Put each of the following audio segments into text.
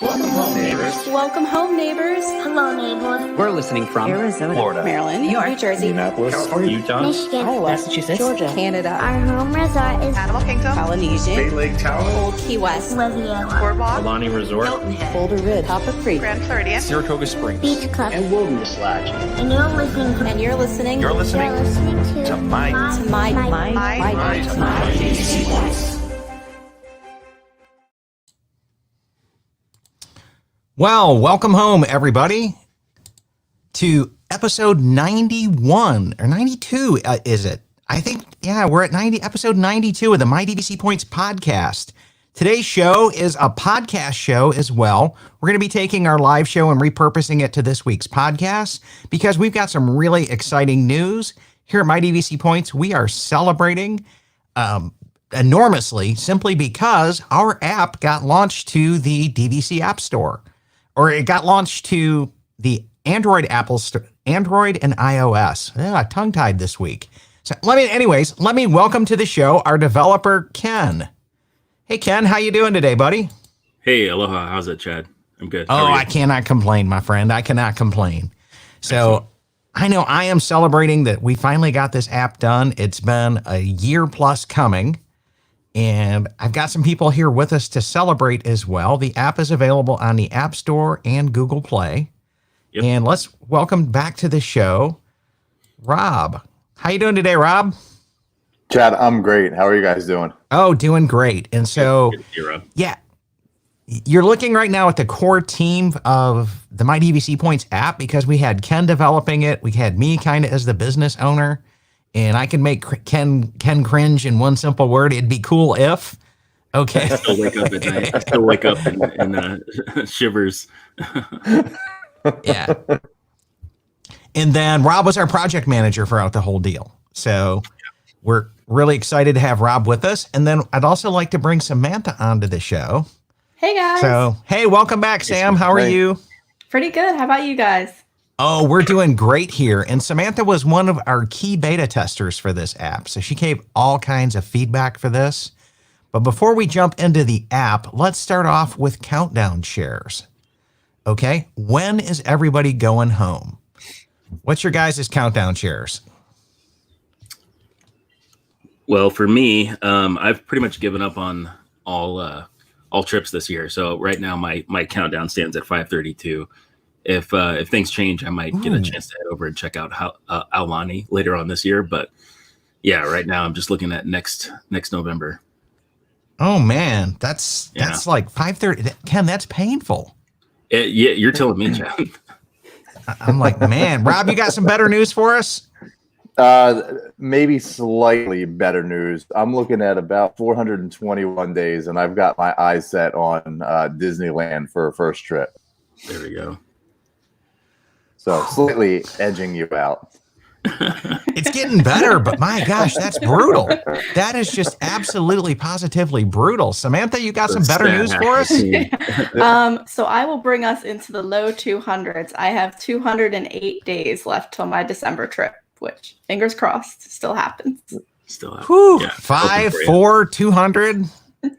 Welcome home, neighbors. Welcome home, neighbors. Hello, neighbors. We're listening from Arizona, Florida, Maryland, New York, New Jersey, Indianapolis, California, Utah, Michigan, Iowa, Massachusetts, Georgia, Canada, our home resort is Animal Kingdom, Polynesian, State Lake Tower, Old Key West, Riviera, Boardwalk, Alani Resort, Boulder Ridge, Copper Creek, Grand Floridian, Saratoga Springs, Beach Club, and Wilderness Lodge. and you're listening to You're listening to my DVC Points. Well, welcome home, everybody, to episode 91 or 92, is it? I think, yeah, we're at episode 92 of the My DVC Points podcast. Today's show is a podcast show as well. We're going to be taking our live show and repurposing it to this week's podcast because we've got some really exciting news. Here at My DVC Points, we are celebrating enormously simply because our app got launched to the DVC App Store. Or it got launched to the Android Android and iOS. Tongue-tied this week. So let me welcome to the show our developer, Ken. Hey, Ken, how you doing today, buddy? Hey, aloha. How's it, Chad? I'm good. Oh, I cannot complain, my friend. I cannot complain. So I know I am celebrating that we finally got this app done. It's been a year plus coming. And I've got some people here with us to celebrate as well. The app is available on the App Store and Google Play. Yep. And let's welcome back to the show, Rob. How you doing today, Rob? Chad, I'm great. How are you guys doing? Oh, doing great. And so, yeah, you're looking right now at the core team of the My DVC Points app because we had Ken developing it. We had me kind of as the business owner. And I can make Ken cringe in one simple word. It'd be cool if. Okay. I still wake up at night. I still wake up in shivers. Yeah. And then Rob was our project manager throughout the whole deal. So we're really excited to have Rob with us. And then I'd also like to bring Samantha onto the show. Hey, guys. So, hey, welcome back, Sam. How are you? Pretty good. How about you guys? Oh, we're doing great here. And Samantha was one of our key beta testers for this app. So she gave all kinds of feedback for this. But before we jump into the app, let's start off with countdown shares. Okay, when is everybody going home? What's your guys' countdown shares? Well, for me, I've pretty much given up on all trips this year. So right now my countdown stands at 532. If things change, I might get a chance to head over and check out Aulani later on this year. But yeah, right now I'm just looking at next November. Oh man, that's like 530. Ken, that's painful. Yeah, you're telling me, Chad. I'm like, man, Rob, you got some better news for us? Maybe slightly better news. I'm looking at about 421 days, and I've got my eyes set on Disneyland for a first trip. There we go. So slightly edging you out. It's getting better, but my gosh, that's brutal. That is just absolutely positively brutal. Samantha, you got some better news for us? So I will bring us into the low 200s. I have 208 days left till my December trip, which fingers crossed still happens. Still happens. Whew, Yeah, 5, 4, 200.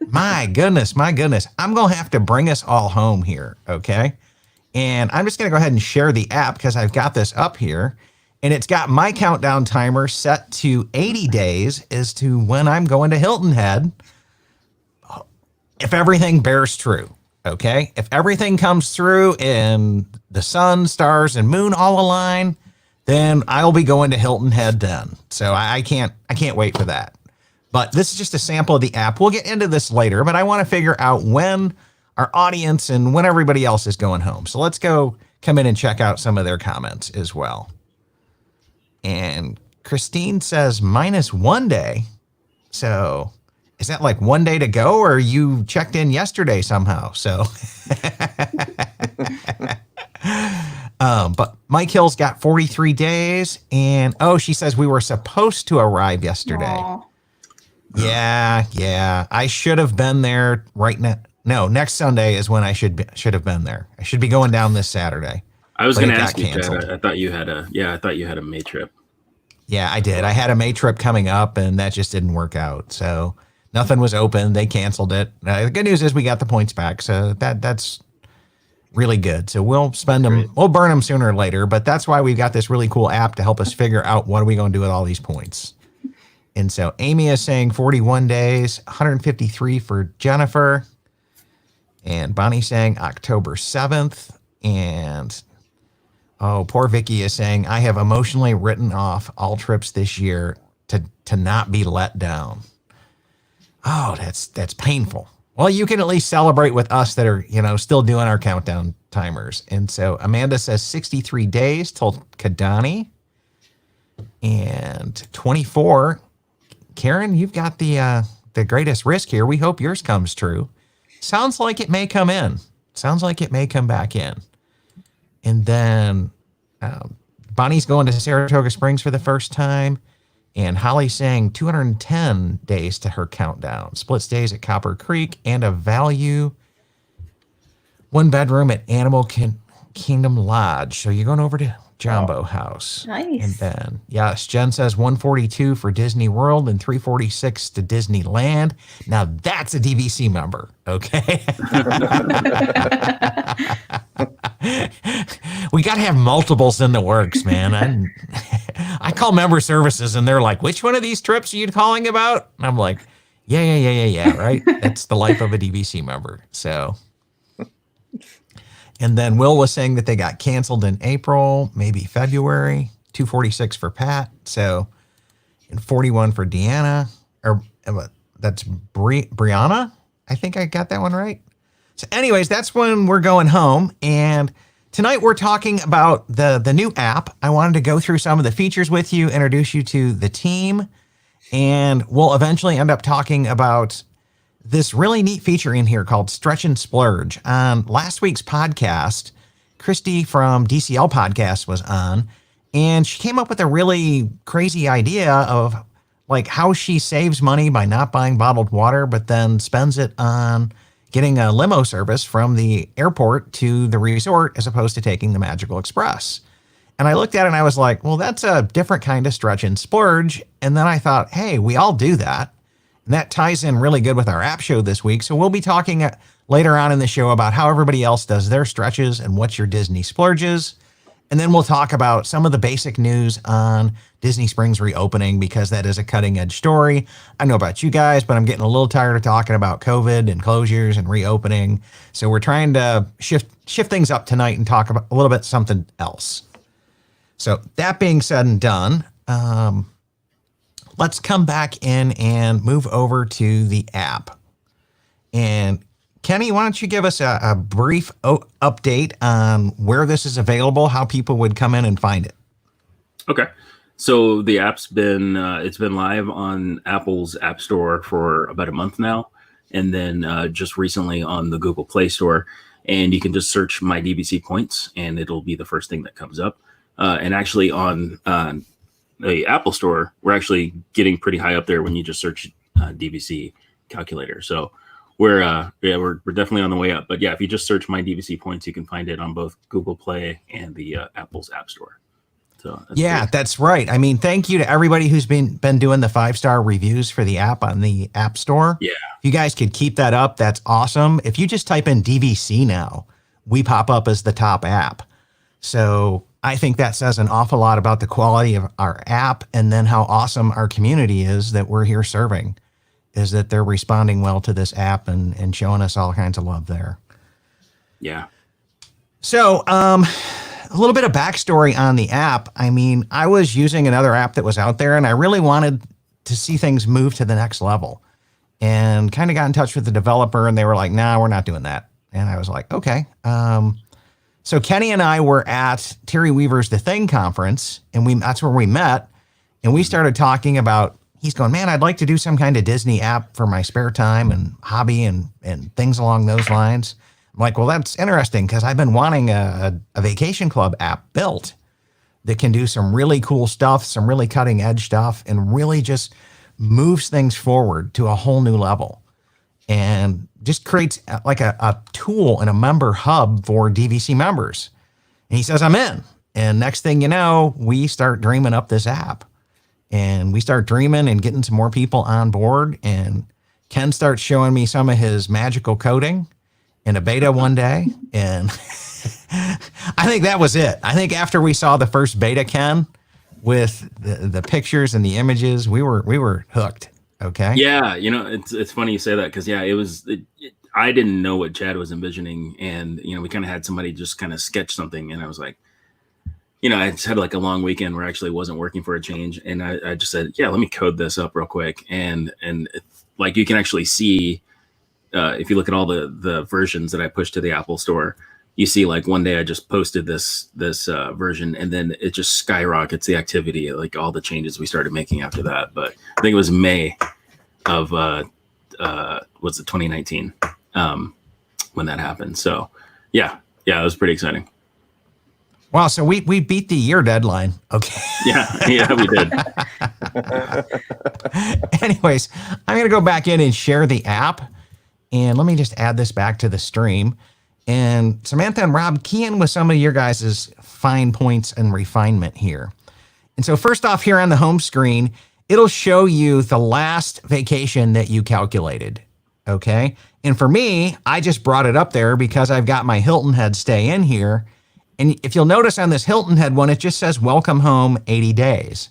My goodness. I'm going to have to bring us all home here. Okay. And I'm just going to go ahead and share the app because I've got this up here. And it's got my countdown timer set to 80 days as to when I'm going to Hilton Head. If everything bears true, okay? If everything comes through and the sun, stars, and moon all align, then I'll be going to Hilton Head then. So I can't wait for that. But this is just a sample of the app. We'll get into this later, but I want to figure out when our audience and when everybody else is going home. So let's come in and check out some of their comments as well. And Christine says -1 day. So is that like 1 day to go, or you checked in yesterday somehow? So, but Mike Hill's got 43 days. And she says we were supposed to arrive yesterday. Aww. Yeah. I should have been there right now. No, next Sunday is when I should have been there. I should be going down this Saturday. I was going to ask you, canceled. Chad, I thought you had a May trip. Yeah, I did. I had a May trip coming up, and that just didn't work out. So nothing was open. They canceled it. The good news is we got the points back, so that's really good. So we'll spend them, we'll burn them sooner or later, but that's why we've got this really cool app to help us figure out what are we going to do with all these points. And so Amy is saying 41 days, 153 for Jennifer. And Bonnie's saying October 7th. And oh, poor Vicky is saying, I have emotionally written off all trips this year to not be let down. Oh, that's painful. Well, you can at least celebrate with us that are, still doing our countdown timers. And so Amanda says 63 days till Kadani. And 24. Karen, you've got the greatest risk here. We hope yours comes true. Sounds like it may come in. Sounds like it may come back in. And then Bonnie's going to Saratoga Springs for the first time. And Holly's saying 210 days to her countdown. Split stays at Copper Creek and a value 1 bedroom at Animal Kingdom Lodge. So you're going over to Jumbo House. Nice. And then, yes, Jen says 142 for Disney World and 346 to Disneyland. Now that's a DVC member, okay? We got to have multiples in the works, man. I call member services and they're like, which one of these trips are you calling about? And I'm like, yeah, right? That's the life of a DVC member. So, and then Will was saying that they got canceled in April, maybe February, 246 for Pat. So, and 41 for Deanna, or that's Brianna. I think I got that one right. So anyways, that's when we're going home. And tonight we're talking about the new app. I wanted to go through some of the features with you, introduce you to the team, and we'll eventually end up talking about this really neat feature in here called Stretch and Splurge. On last week's podcast, Christy from DCL Podcast was on, and she came up with a really crazy idea of like how she saves money by not buying bottled water, but then spends it on getting a limo service from the airport to the resort as opposed to taking the Magical Express. And I looked at it and I was like, well, that's a different kind of stretch and splurge. And then I thought, hey, we all do that. And that ties in really good with our app show this week. So we'll be talking later on in the show about how everybody else does their stretches and what's your Disney splurges. And then we'll talk about some of the basic news on Disney Springs reopening because that is a cutting edge story. I know about you guys, but I'm getting a little tired of talking about COVID and closures and reopening. So we're trying to shift things up tonight and talk about a little bit something else. So that being said and done, let's come back in and move over to the app. And Kenny, why don't you give us a brief update on where this is available, how people would come in and find it? Okay. So the app's been it's been live on Apple's App Store for about a month now, and then just recently on the Google Play Store. And you can just search My DVC Points, and it'll be the first thing that comes up. And actually on the Apple Store, we're actually getting pretty high up there when you just search DVC calculator. So we're definitely on the way up. But yeah, if you just search My DVC Points, you can find it on both Google Play and the Apple's App Store. So that's right. I mean, thank you to everybody who's been doing the 5-star reviews for the app on the App Store. Yeah. If you guys could keep that up, that's awesome. If you just type in DVC now, we pop up as the top app. So I think that says an awful lot about the quality of our app and then how awesome our community is that we're here serving, is that they're responding well to this app and showing us all kinds of love there. Yeah. So, a little bit of backstory on the app. I mean, I was using another app that was out there and I really wanted to see things move to the next level and kind of got in touch with the developer and they were like, nah, we're not doing that. And I was like, okay. So Kenny and I were at Terry Weaver's The Thing conference and that's where we met. And we started talking about, he's going, man, I'd like to do some kind of Disney app for my spare time and hobby and things along those lines. I'm like, well, that's interesting because I've been wanting a vacation club app built that can do some really cool stuff, some really cutting edge stuff, and really just moves things forward to a whole new level and just creates like a tool and a member hub for DVC members. And he says, I'm in. And next thing you know, we start dreaming up this app and we start dreaming and getting some more people on board. And Ken starts showing me some of his magical coding in a beta one day, and I think that was it. I think after we saw the first beta, Ken, with the pictures and the images, we were hooked. Okay. Yeah, it's funny you say that because I didn't know what Chad was envisioning, and we kind of had somebody just kind of sketch something, and I was like, I just had like a long weekend where I actually wasn't working for a change, and I just said, yeah, let me code this up real quick, and like you can actually see if you look at all the versions that I pushed to the Apple Store, you see like one day I just posted this version, and then it just skyrockets the activity, like all the changes we started making after that. But I think it was May of was it 2019 when that happened. So yeah, it was pretty exciting. Wow, so we beat the year deadline. Okay. Yeah, we did. Anyways, I'm going to go back in and share the app. And let me just add this back to the stream. And Samantha and Rob, key in with some of your guys' fine points and refinement here. And so first off, here on the home screen, it'll show you the last vacation that you calculated. Okay. And for me, I just brought it up there because I've got my Hilton Head stay in here. And if you'll notice on this Hilton Head one, it just says welcome home 80 days.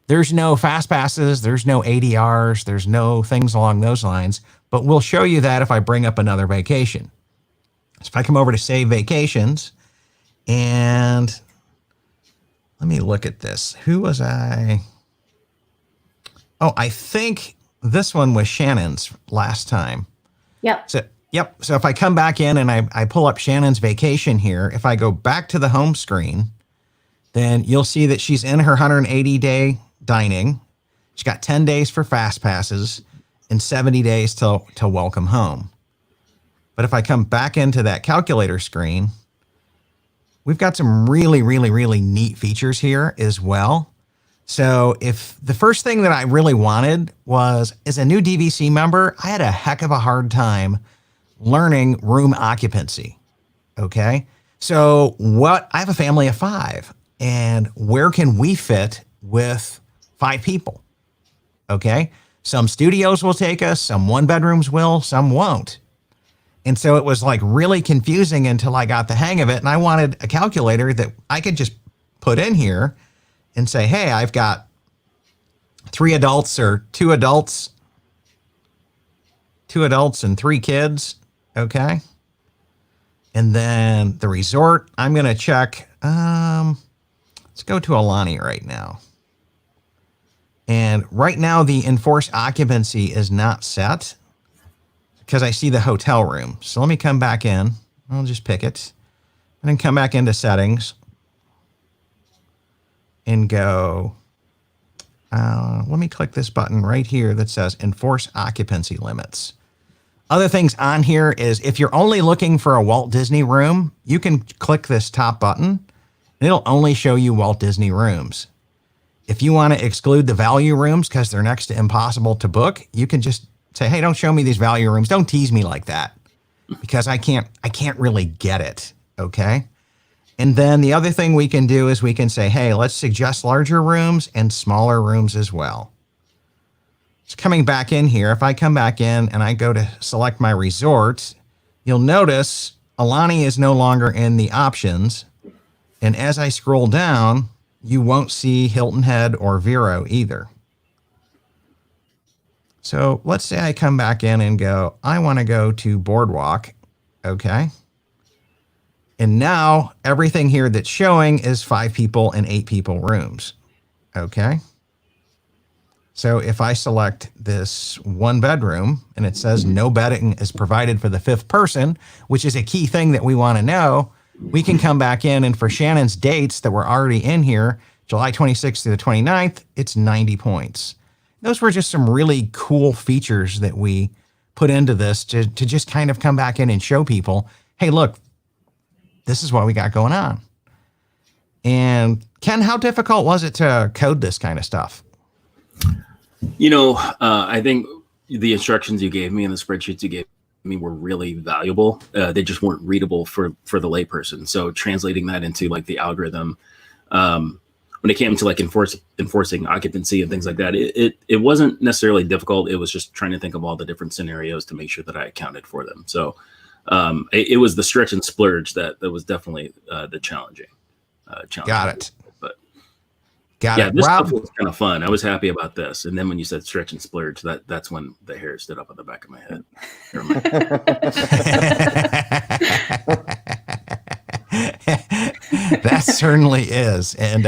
There's no fast passes, there's no ADRs, there's no things along those lines, but we'll show you that if I bring up another vacation. So if I come over to save vacations and let me look at this. Who was I? Oh, I think this one was Shannon's last time. Yep. So if I come back in and I pull up Shannon's vacation here, if I go back to the home screen, then you'll see that she's in her 180-day dining. She's got 10 days for fast passes and 70 days to welcome home. But if I come back into that calculator screen, we've got some really, really, really neat features here as well. So if the first thing that I really wanted was, as a new DVC member, I had a heck of a hard time learning room occupancy. Okay. So I have a family of 5, and where can we fit with 5 people? Okay. Some studios will take us, some 1-bedrooms will, some won't. And so it was like really confusing until I got the hang of it. And I wanted a calculator that I could just put in here and say, hey, I've got 3 adults or 2 adults and 3 kids. Okay. And then the resort, I'm going to check. Let's go to Alani right now. And right now the enforced occupancy is not set because I see the hotel room. So let me come back in. I'll just pick it and then come back into settings and go, let me click this button right here that says enforce occupancy limits. Other things on here is if you're only looking for a Walt Disney room, you can click this top button and it'll only show you Walt Disney rooms. If you want to exclude the value rooms because they're next to impossible to book, you can just say, hey, don't show me these value rooms. Don't tease me like that because I can't really get it. Okay. And then the other thing we can do is we can say, hey, let's suggest larger rooms and smaller rooms as well. So coming back in here, if I come back in and I go to select my resort, you'll notice Alani is no longer in the options. And as I scroll down, you won't see Hilton Head or Vero either. So let's say I come back in and go, I want to go to Boardwalk. Okay. And now everything here that's showing is 5 people and 8 people rooms. Okay. So if I select this 1-bedroom and it says no bedding is provided for the 5th person, which is a key thing that we want to know, we can come back in and for Shannon's dates that were already in here, July 26th to the 29th, it's 90 points. Those were just some really cool features that we put into this to just kind of come back in and show people, hey, look, this is what we got going on. And Ken, how difficult was it to code this kind of stuff? I think the instructions you gave me and the spreadsheets you gave me were really valuable. They just weren't readable for the layperson. So translating that into like the algorithm, when it came to like enforcing occupancy and things like that, it wasn't necessarily difficult. It was just trying to think of all the different scenarios to make sure that I accounted for them. So It was the stretch and splurge that was definitely the challenging. Got it. But Got yeah, it. this Rob, stuff was kind of fun. I was happy about this. And then when you said stretch and splurge, that's when the hair stood up on the back of my head. that certainly is. And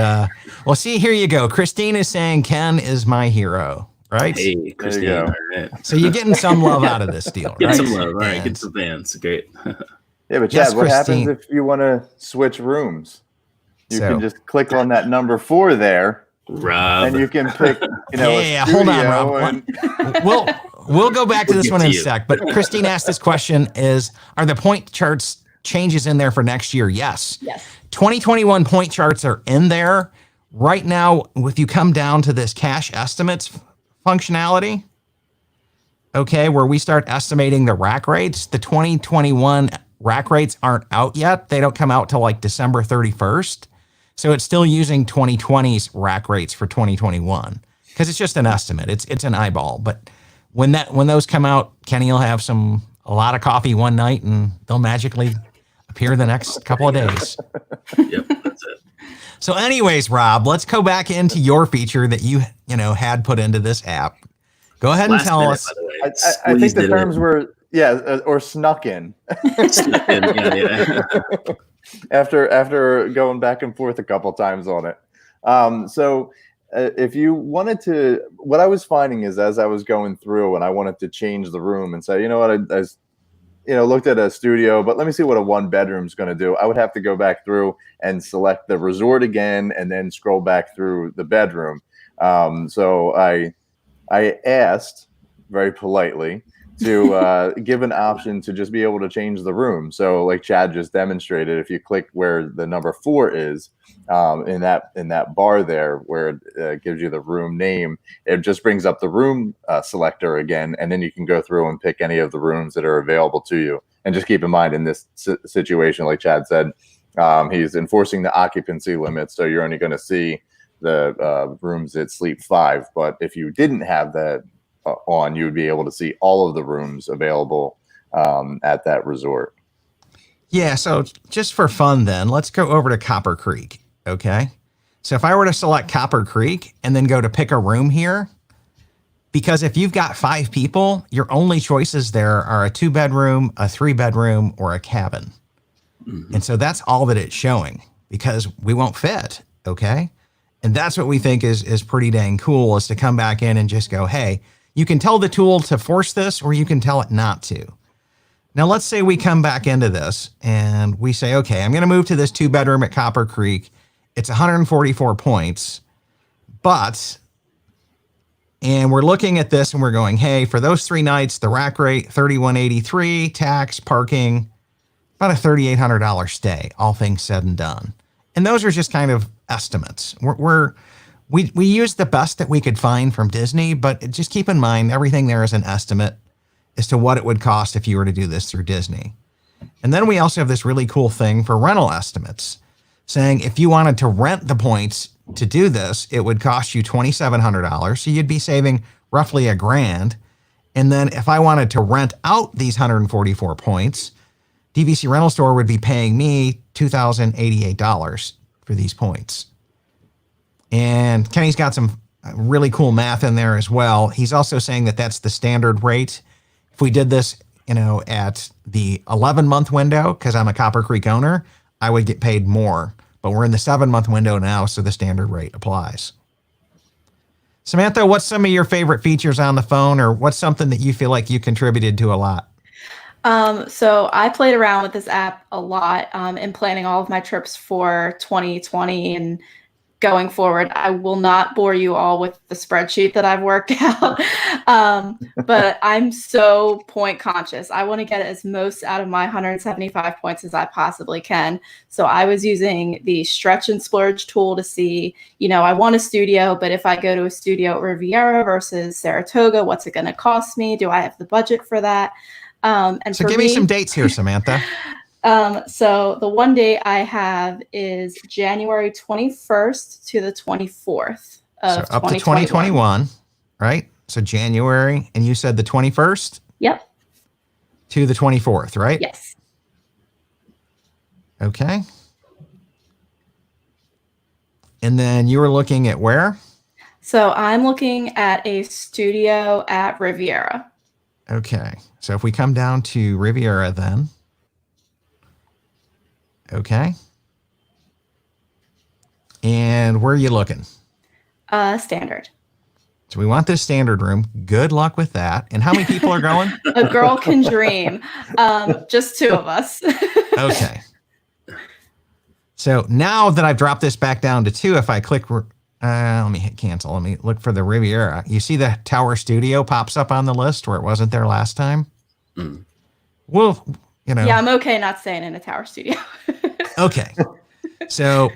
well, see, here you go. Christine is saying Ken is my hero, right? Hey, Christine. go. All right. So you're getting some love out of this deal, Get right? some love. All right, And- get some fans. Great. Yeah, but Yes, Chad, what Christine. happens if you want to switch rooms? You So- can just click on that number 4 there, Rob. and you can pick, Yeah, a hold on, studio Rob. and- We'll go back to We'll this get one to in a you. sec. But Christine asked this question: are the point charts changes in there for next year? Yes. Yes. 2021 point charts are in there right now. If you come down to this cash estimates functionality, okay, where we start estimating the rack rates, the 2021 rack rates aren't out yet. They don't come out till like December 31st. So it's still using 2020's rack rates for 2021 because it's just an estimate. It's an eyeball. But when those come out, Kenny will have a lot of coffee one night and they'll magically appear the next couple of days. Yep, that's it. So anyways, Rob, let's go back into your feature that you had put into this app. Go ahead and Last tell minute, us. by the way. I think Squeezed the it terms in. were or snuck in Yeah. after going back and forth a couple times on it. So if you wanted to, what I was finding is as I was going through and I wanted to change the room and say, you know what, I looked at a studio, but let me see what a 1-bedroom is going to do. I would have to go back through and select the resort again and then scroll back through the bedroom. So I asked very politely to give an option to just be able to change the room. So like Chad just demonstrated, if you click where the number 4 is in that bar there where it gives you the room name, it just brings up the room selector again, and then you can go through and pick any of the rooms that are available to you. And just keep in mind in this situation, like Chad said, he's enforcing the occupancy limit, so you're only going to see the rooms that sleep 5. But if you didn't have that on, you would be able to see all of the rooms available at that resort. Yeah, so just for fun then, let's go over to Copper Creek, okay? So if I were to select Copper Creek and then go to pick a room here, because if you've got 5 people, your only choices there are a 2-bedroom, a 3-bedroom, or a cabin. Mm-hmm. And so that's all that it's showing because we won't fit, okay? And that's what we think is pretty dang cool, is to come back in and just go, hey, you can tell the tool to force this or you can tell it not to. Now, let's say we come back into this and we say, okay, I'm going to move to this 2-bedroom at Copper Creek. It's 144 points, and we're looking at this and we're going, hey, for those 3 nights, the rack rate, $31.83, tax, parking, about a $3,800 stay, all things said and done. And those are just kind of estimates. We used the best that we could find from Disney, but just keep in mind, everything there is an estimate as to what it would cost if you were to do this through Disney. And then we also have this really cool thing for rental estimates, saying if you wanted to rent the points to do this, it would cost you $2,700. So you'd be saving roughly $1,000. And then if I wanted to rent out these 144 points, DVC Rental Store would be paying me $2,088 for these points. And Kenny's got some really cool math in there as well. He's also saying that that's the standard rate. If we did this, at the 11-month window, because I'm a Copper Creek owner, I would get paid more. But we're in the 7-month window now, so the standard rate applies. Samantha, what's some of your favorite features on the phone, or what's something that you feel like you contributed to a lot? So I played around with this app a lot in planning all of my trips for 2020 and going forward. I will not bore you all with the spreadsheet that I've worked out, but I'm so point conscious. I want to get as most out of my 175 points as I possibly can. So I was using the stretch and splurge tool to see, I want a studio, but if I go to a studio at Riviera versus Saratoga, what's it going to cost me? Do I have the budget for that? And so give me some dates here, Samantha. So the one date I have is January 21st to the 24th of so up to 2021, right? So January, and you said the 21st? Yep. To the 24th, right? Yes. Okay. And then you were looking at where? So I'm looking at a studio at Riviera. Okay. So if we come down to Riviera then. Okay. And where are you looking? Standard. So we want this standard room. Good luck with that. And how many people are going? A girl can dream. Just two of us. Okay. So now that I've dropped this back down to 2, if I click, let me hit cancel. Let me look for the Riviera. You see the Tower Studio pops up on the list where it wasn't there last time? Mm. Well, you know. Yeah, I'm okay not staying in a Tower Studio. Okay. So,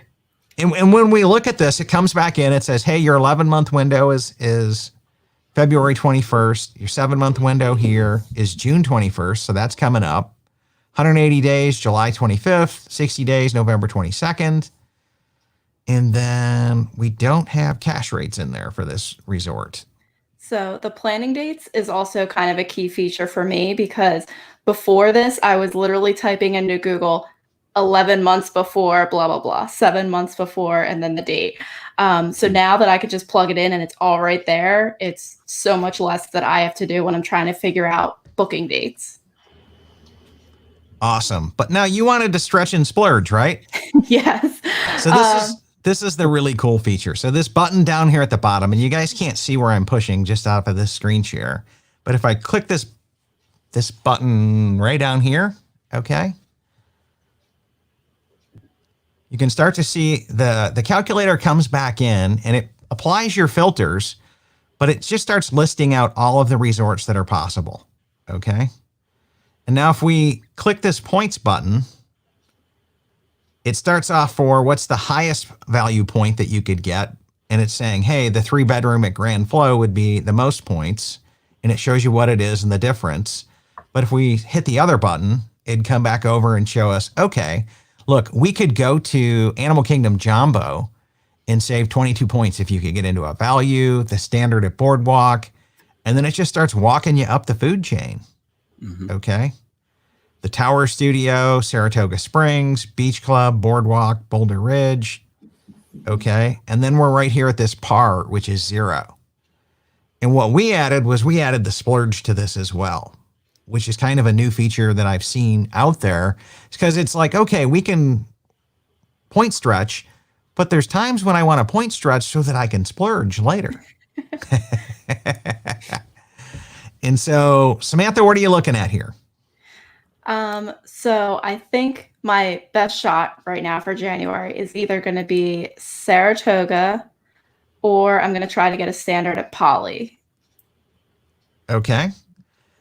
and when we look at this, it comes back in. It says, hey, your 11-month window is February 21st. Your 7-month window here is June 21st. So that's coming up. 180 days, July 25th. 60 days, November 22nd. And then we don't have cash rates in there for this resort. So the planning dates is also kind of a key feature for me because before this, I was literally typing into Google 11 months before, blah, blah, blah, 7 months before, and then the date. So now that I could just plug it in and it's all right there, it's so much less that I have to do when I'm trying to figure out booking dates. Awesome. But now you wanted to stretch and splurge, right? Yes. So this is the really cool feature. So this button down here at the bottom, and you guys can't see where I'm pushing just out of this screen share. But if I click this button right down here, okay, you can start to see the calculator comes back in and it applies your filters, but it just starts listing out all of the resorts that are possible. Okay. And now if we click this points button, it starts off for what's the highest value point that you could get. And it's saying, hey, the 3-bedroom at Grand Flow would be the most points. And it shows you what it is and the difference. But if we hit the other button, it'd come back over and show us, okay, look, we could go to Animal Kingdom Jumbo and save 22 points if you could get into a value, the standard at Boardwalk. And then it just starts walking you up the food chain. Mm-hmm. Okay. The Tower Studio, Saratoga Springs, Beach Club, Boardwalk, Boulder Ridge. Okay. And then we're right here at this par, which is 0. And what we added was we added the Splurge to this as well, which is kind of a new feature that I've seen out there. It's because it's like, okay, we can point stretch, but there's times when I want to point stretch so that I can splurge later. And so, Samantha, what are you looking at here? So I think my best shot right now for January is either going to be Saratoga or I'm going to try to get a standard at Poly. Okay.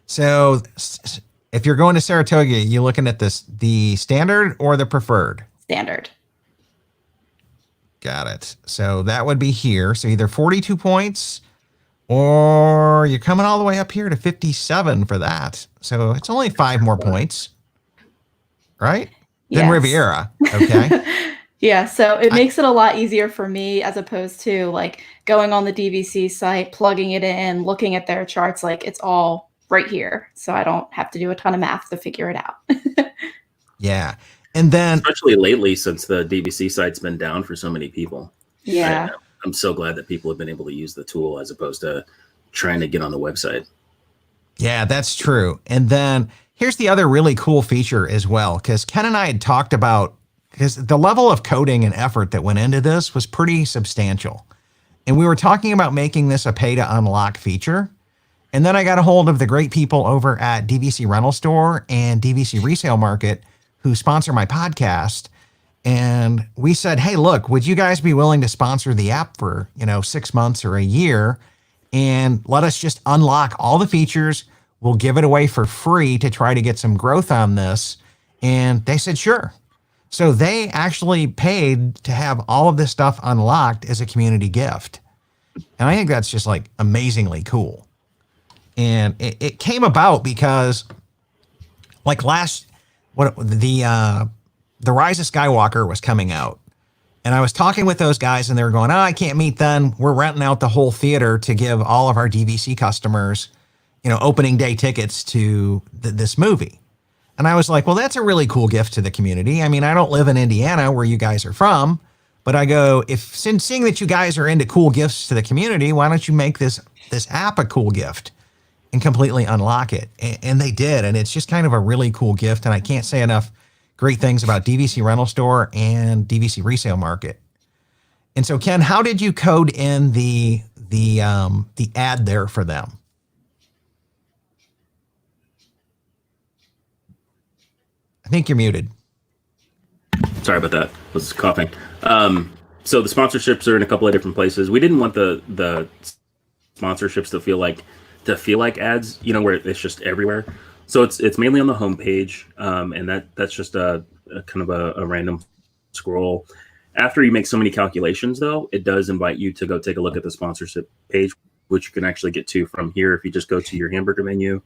So if you're going to Saratoga, you're looking at the standard or the preferred? Standard. Got it. So that would be here. So either 42 points or you're coming all the way up here to 57 for that. So it's only 5 more points, right? Than Riviera. Okay. Yeah. So it makes it a lot easier for me as opposed to like going on the DVC site, plugging it in, looking at their charts. Like it's all right here. So I don't have to do a ton of math to figure it out. Yeah. And then especially lately, since the DVC site's been down for so many people. Yeah. I'm so glad that people have been able to use the tool as opposed to trying to get on the website. Yeah, that's true. And then here's the other really cool feature as well, because Ken and I had talked about, because the level of coding and effort that went into this was pretty substantial. And we were talking about making this a pay to unlock feature. And then I got a hold of the great people over at DVC Rental Store and DVC Resale Market who sponsor my podcast. And we said, hey, look, would you guys be willing to sponsor the app for, 6 months or a year and let us just unlock all the features? We'll give it away for free to try to get some growth on this. And they said, sure. So they actually paid to have all of this stuff unlocked as a community gift. And I think that's just like amazingly cool. And it came about because like the Rise of Skywalker was coming out. And I was talking with those guys and they were going, oh, I can't meet then. We're renting out the whole theater to give all of our DVC customers, opening day tickets to this movie. And I was like, well, that's a really cool gift to the community. I mean, I don't live in Indiana where you guys are from, but I go, since seeing that you guys are into cool gifts to the community, why don't you make this app a cool gift and completely unlock it? And they did. And it's just kind of a really cool gift. And I can't say enough great things about DVC Rental Store and DVC Resale Market. And so, Ken, how did you code in the ad there for them? I think you're muted. Sorry about that. I was coughing. So the sponsorships are in a couple of different places. We didn't want the sponsorships to feel like ads, where it's just everywhere. So it's mainly on the homepage, and that's just a kind of a random scroll. After you make so many calculations, though, it does invite you to go take a look at the sponsorship page, which you can actually get to from here if you just go to your hamburger menu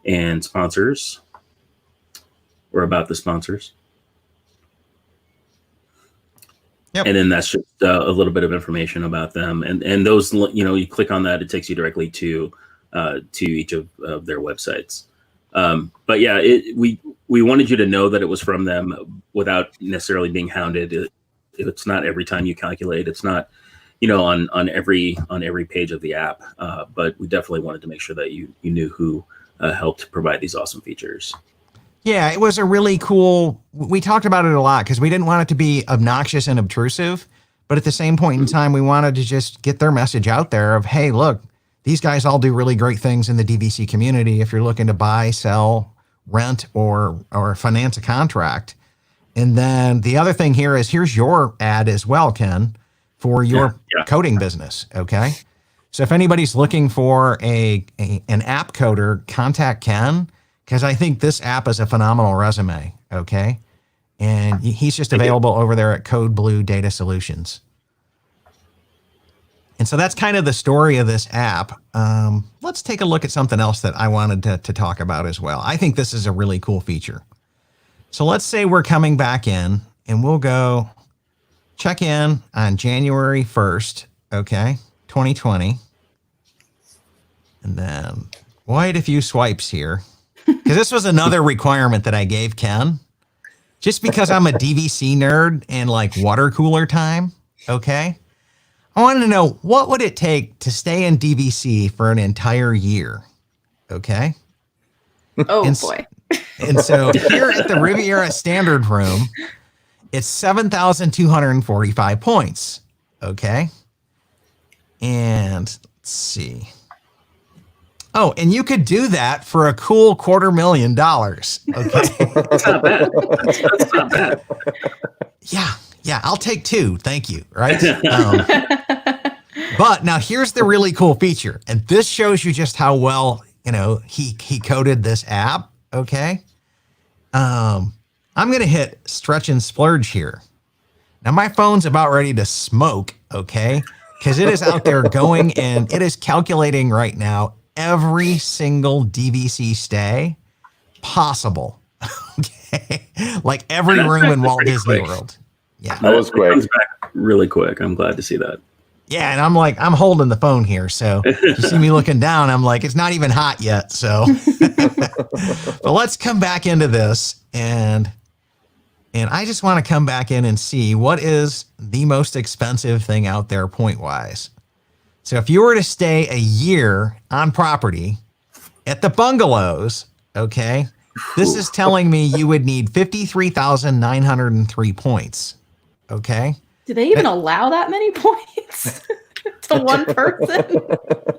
and sponsors, or about the sponsors. Yep. And then that's just a little bit of information about them. And those, you click on that, it takes you directly to each of their websites. But yeah, we wanted you to know that it was from them without necessarily being hounded. It's not every time you calculate. It's not, on every page of the app. But we definitely wanted to make sure that you knew who helped provide these awesome features. Yeah, it was a really cool, we talked about it a lot because we didn't want it to be obnoxious and obtrusive, but at the same point in time, we wanted to just get their message out there of, hey, look, these guys all do really great things in the DVC community if you're looking to buy, sell, rent, or finance a contract. And then the other thing here is, here's your ad as well, Ken, for your coding business, okay? So if anybody's looking for an app coder, contact Ken, because I think this app is a phenomenal resume, okay? And he's just available over there at Code Blue Data Solutions. And so that's kind of the story of this app. Let's take a look at something else that I wanted to talk about as well. I think this is a really cool feature. So let's say we're coming back in, and we'll go check in on January 1st, okay, 2020. And then quite a few swipes here. Because this was another requirement that I gave Ken, just because I'm a DVC nerd and like water cooler time, okay? I wanted to know, what would it take to stay in DVC for an entire year, okay? Oh, boy. And so here at the Riviera Standard Room, it's 7,245 points, okay? And let's see. Oh, and you could do that for a cool $250,000. Okay. That's not bad. That's not bad. Yeah, I'll take two. Thank you. Right. But now here's the really cool feature. And this shows you just how well, he coded this app. Okay. I'm going to hit stretch and splurge here. Now my phone's about ready to smoke. Okay. Because it is out there going, and it is calculating right now every single DVC stay possible. Okay. Like every room in Walt Disney World. Yeah. That was quick. It comes back really quick. I'm glad to see that. Yeah. And I'm holding the phone here. So you see me looking down. I'm like, it's not even hot yet. So, but let's come back into this. And I just want to come back in and see what is the most expensive thing out there point wise. So if you were to stay a year on property at the bungalows, okay, this is telling me you would need 53,903 points. Okay. Do they even allow that many points to one person?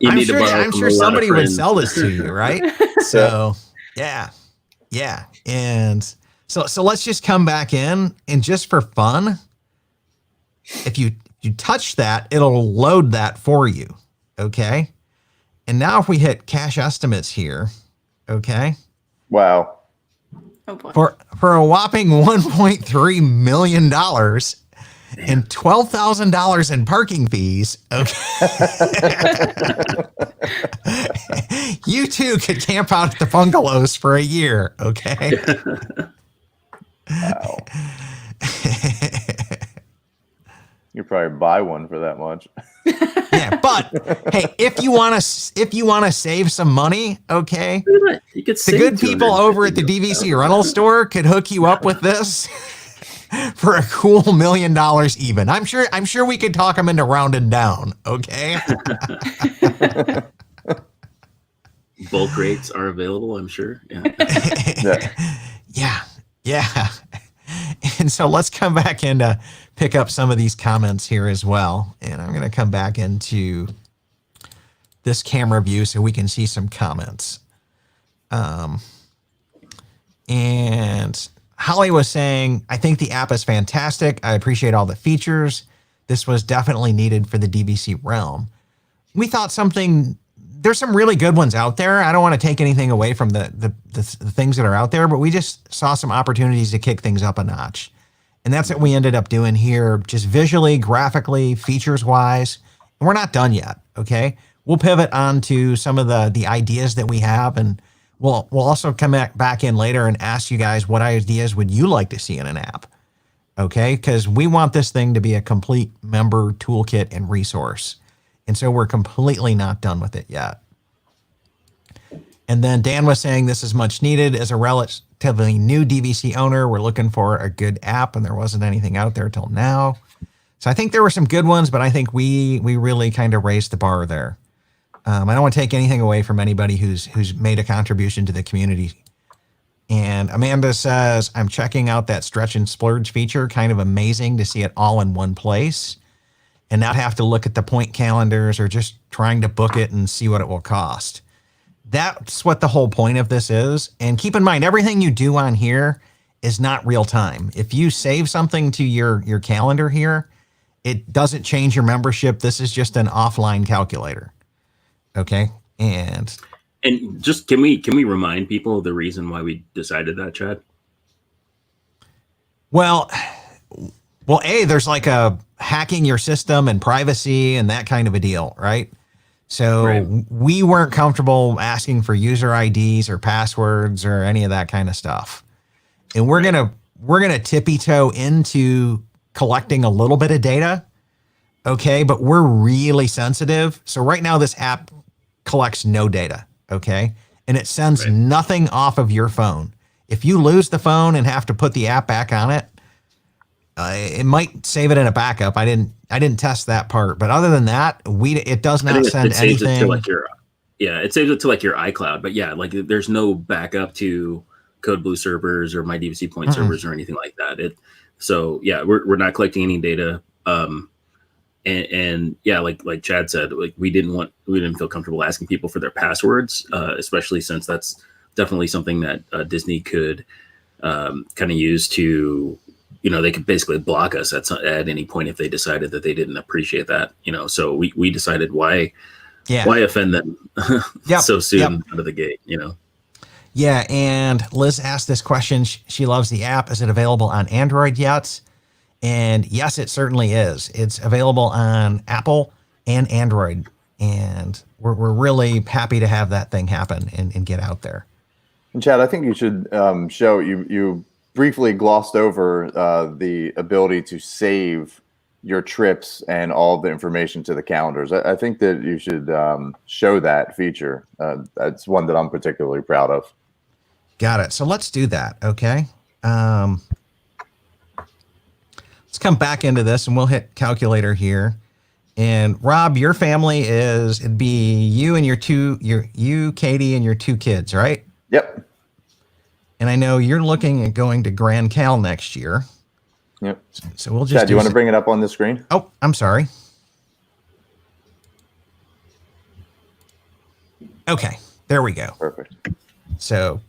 I'm sure somebody would sell this to you, right? So yeah. And so let's just come back in, and just for fun, if you touch that, it'll load that for you. Okay. And now if we hit cash estimates here, okay. Wow. Oh boy. For a whopping $1.3 million and $12,000 in parking fees, okay. You too could camp out at the bungalows for a year, okay. Wow. You probably buy one for that much. Yeah, but hey, if you want to save some money, okay, You could the save good people over at the DVC rental store could hook you up with this for a cool $1 million even. I'm sure we could talk them into rounding down. Okay. Bulk rates are available, I'm sure. Yeah. Yeah. And so let's come back and pick up some of these comments here as well. And I'm going to come back into this camera view so we can see some comments. And Holly was saying, I think the app is fantastic. I appreciate all the features. This was definitely needed for the DVC realm. We thought there's some really good ones out there. I don't want to take anything away from the things that are out there, but we just saw some opportunities to kick things up a notch. And that's what we ended up doing here, just visually, graphically, features wise. And we're not done yet. Okay. We'll pivot on to some of the ideas that we have, and we'll also come back in later and ask you guys what ideas would you like to see in an app. Okay. Because we want this thing to be a complete member toolkit and resource. And so we're completely not done with it yet. And then Dan was saying this is much needed. As a relatively new DVC owner, we're looking for a good app, and there wasn't anything out there till now. So I think there were some good ones, but I think we really kind of raised the bar there. I don't want to take anything away from anybody who's made a contribution to the community. And Amanda says, I'm checking out that stretch and splurge feature. Kind of amazing to see it all in one place and not have to look at the point calendars or just trying to book it and see what it will cost. That's what the whole point of this is. And keep in mind, everything you do on here is not real time. If you save something to your calendar here, it doesn't change your membership. This is just an offline calculator. Okay. And just can we remind people of the reason why we decided that, Chad? Well, there's like a hacking your system and privacy and that kind of a deal, right? So Right. We weren't comfortable asking for user IDs or passwords or any of that kind of stuff. And we're gonna tippy toe into collecting a little bit of data. Okay, but we're really sensitive. So right now this app collects no data, okay? And it sends Right. nothing off of your phone. If you lose the phone and have to put the app back on it, it might save it in a backup. I didn't test that part, but other than that, it does not send saves anything. it to like it saves it to like your iCloud, but yeah, like there's no backup to Code Blue servers or My DVC Point servers or anything like that. So yeah, we're not collecting any data. And yeah, like Chad said, like we didn't feel comfortable asking people for their passwords, especially since that's definitely something that Disney could kind of use to, they could basically block us at any point if they decided that they didn't appreciate that, so we decided why offend them so soon out of the gate, Yeah. And Liz asked this question. She loves the app. Is it available on Android yet? And yes, it certainly is. It's available on Apple and Android. And we're really happy to have that thing happen and get out there. And Chad, I think you should show, you briefly glossed over the ability to save your trips and all of the information to the calendars. I think that you should show that feature. That's one that I'm particularly proud of. Got it. So let's do that. Okay. Let's come back into this and we'll hit calculator here. And Rob, your family it'd be you and you, Katie, and your two kids, right? Yep. And I know you're looking at going to Grand Cal next year. Yep. So we'll just Chad, do you want to bring it up on the screen? Oh, I'm sorry. Okay, there we go. Perfect. So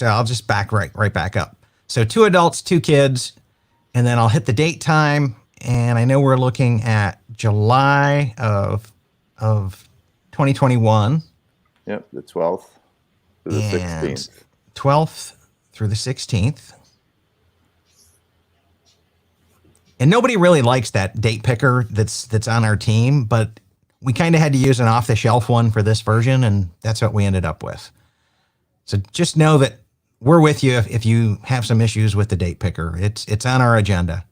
I'll just back right back up. So 2 adults, 2 kids, and then I'll hit the date time. And I know we're looking at July of 2021. Yep, the 12th to the 16th. 12th through the 16th. And nobody really likes that date picker that's on our team, but we kind of had to use an off-the-shelf one for this version, and that's what we ended up with. So just know that we're with you if you have some issues with the date picker. It's on our agenda.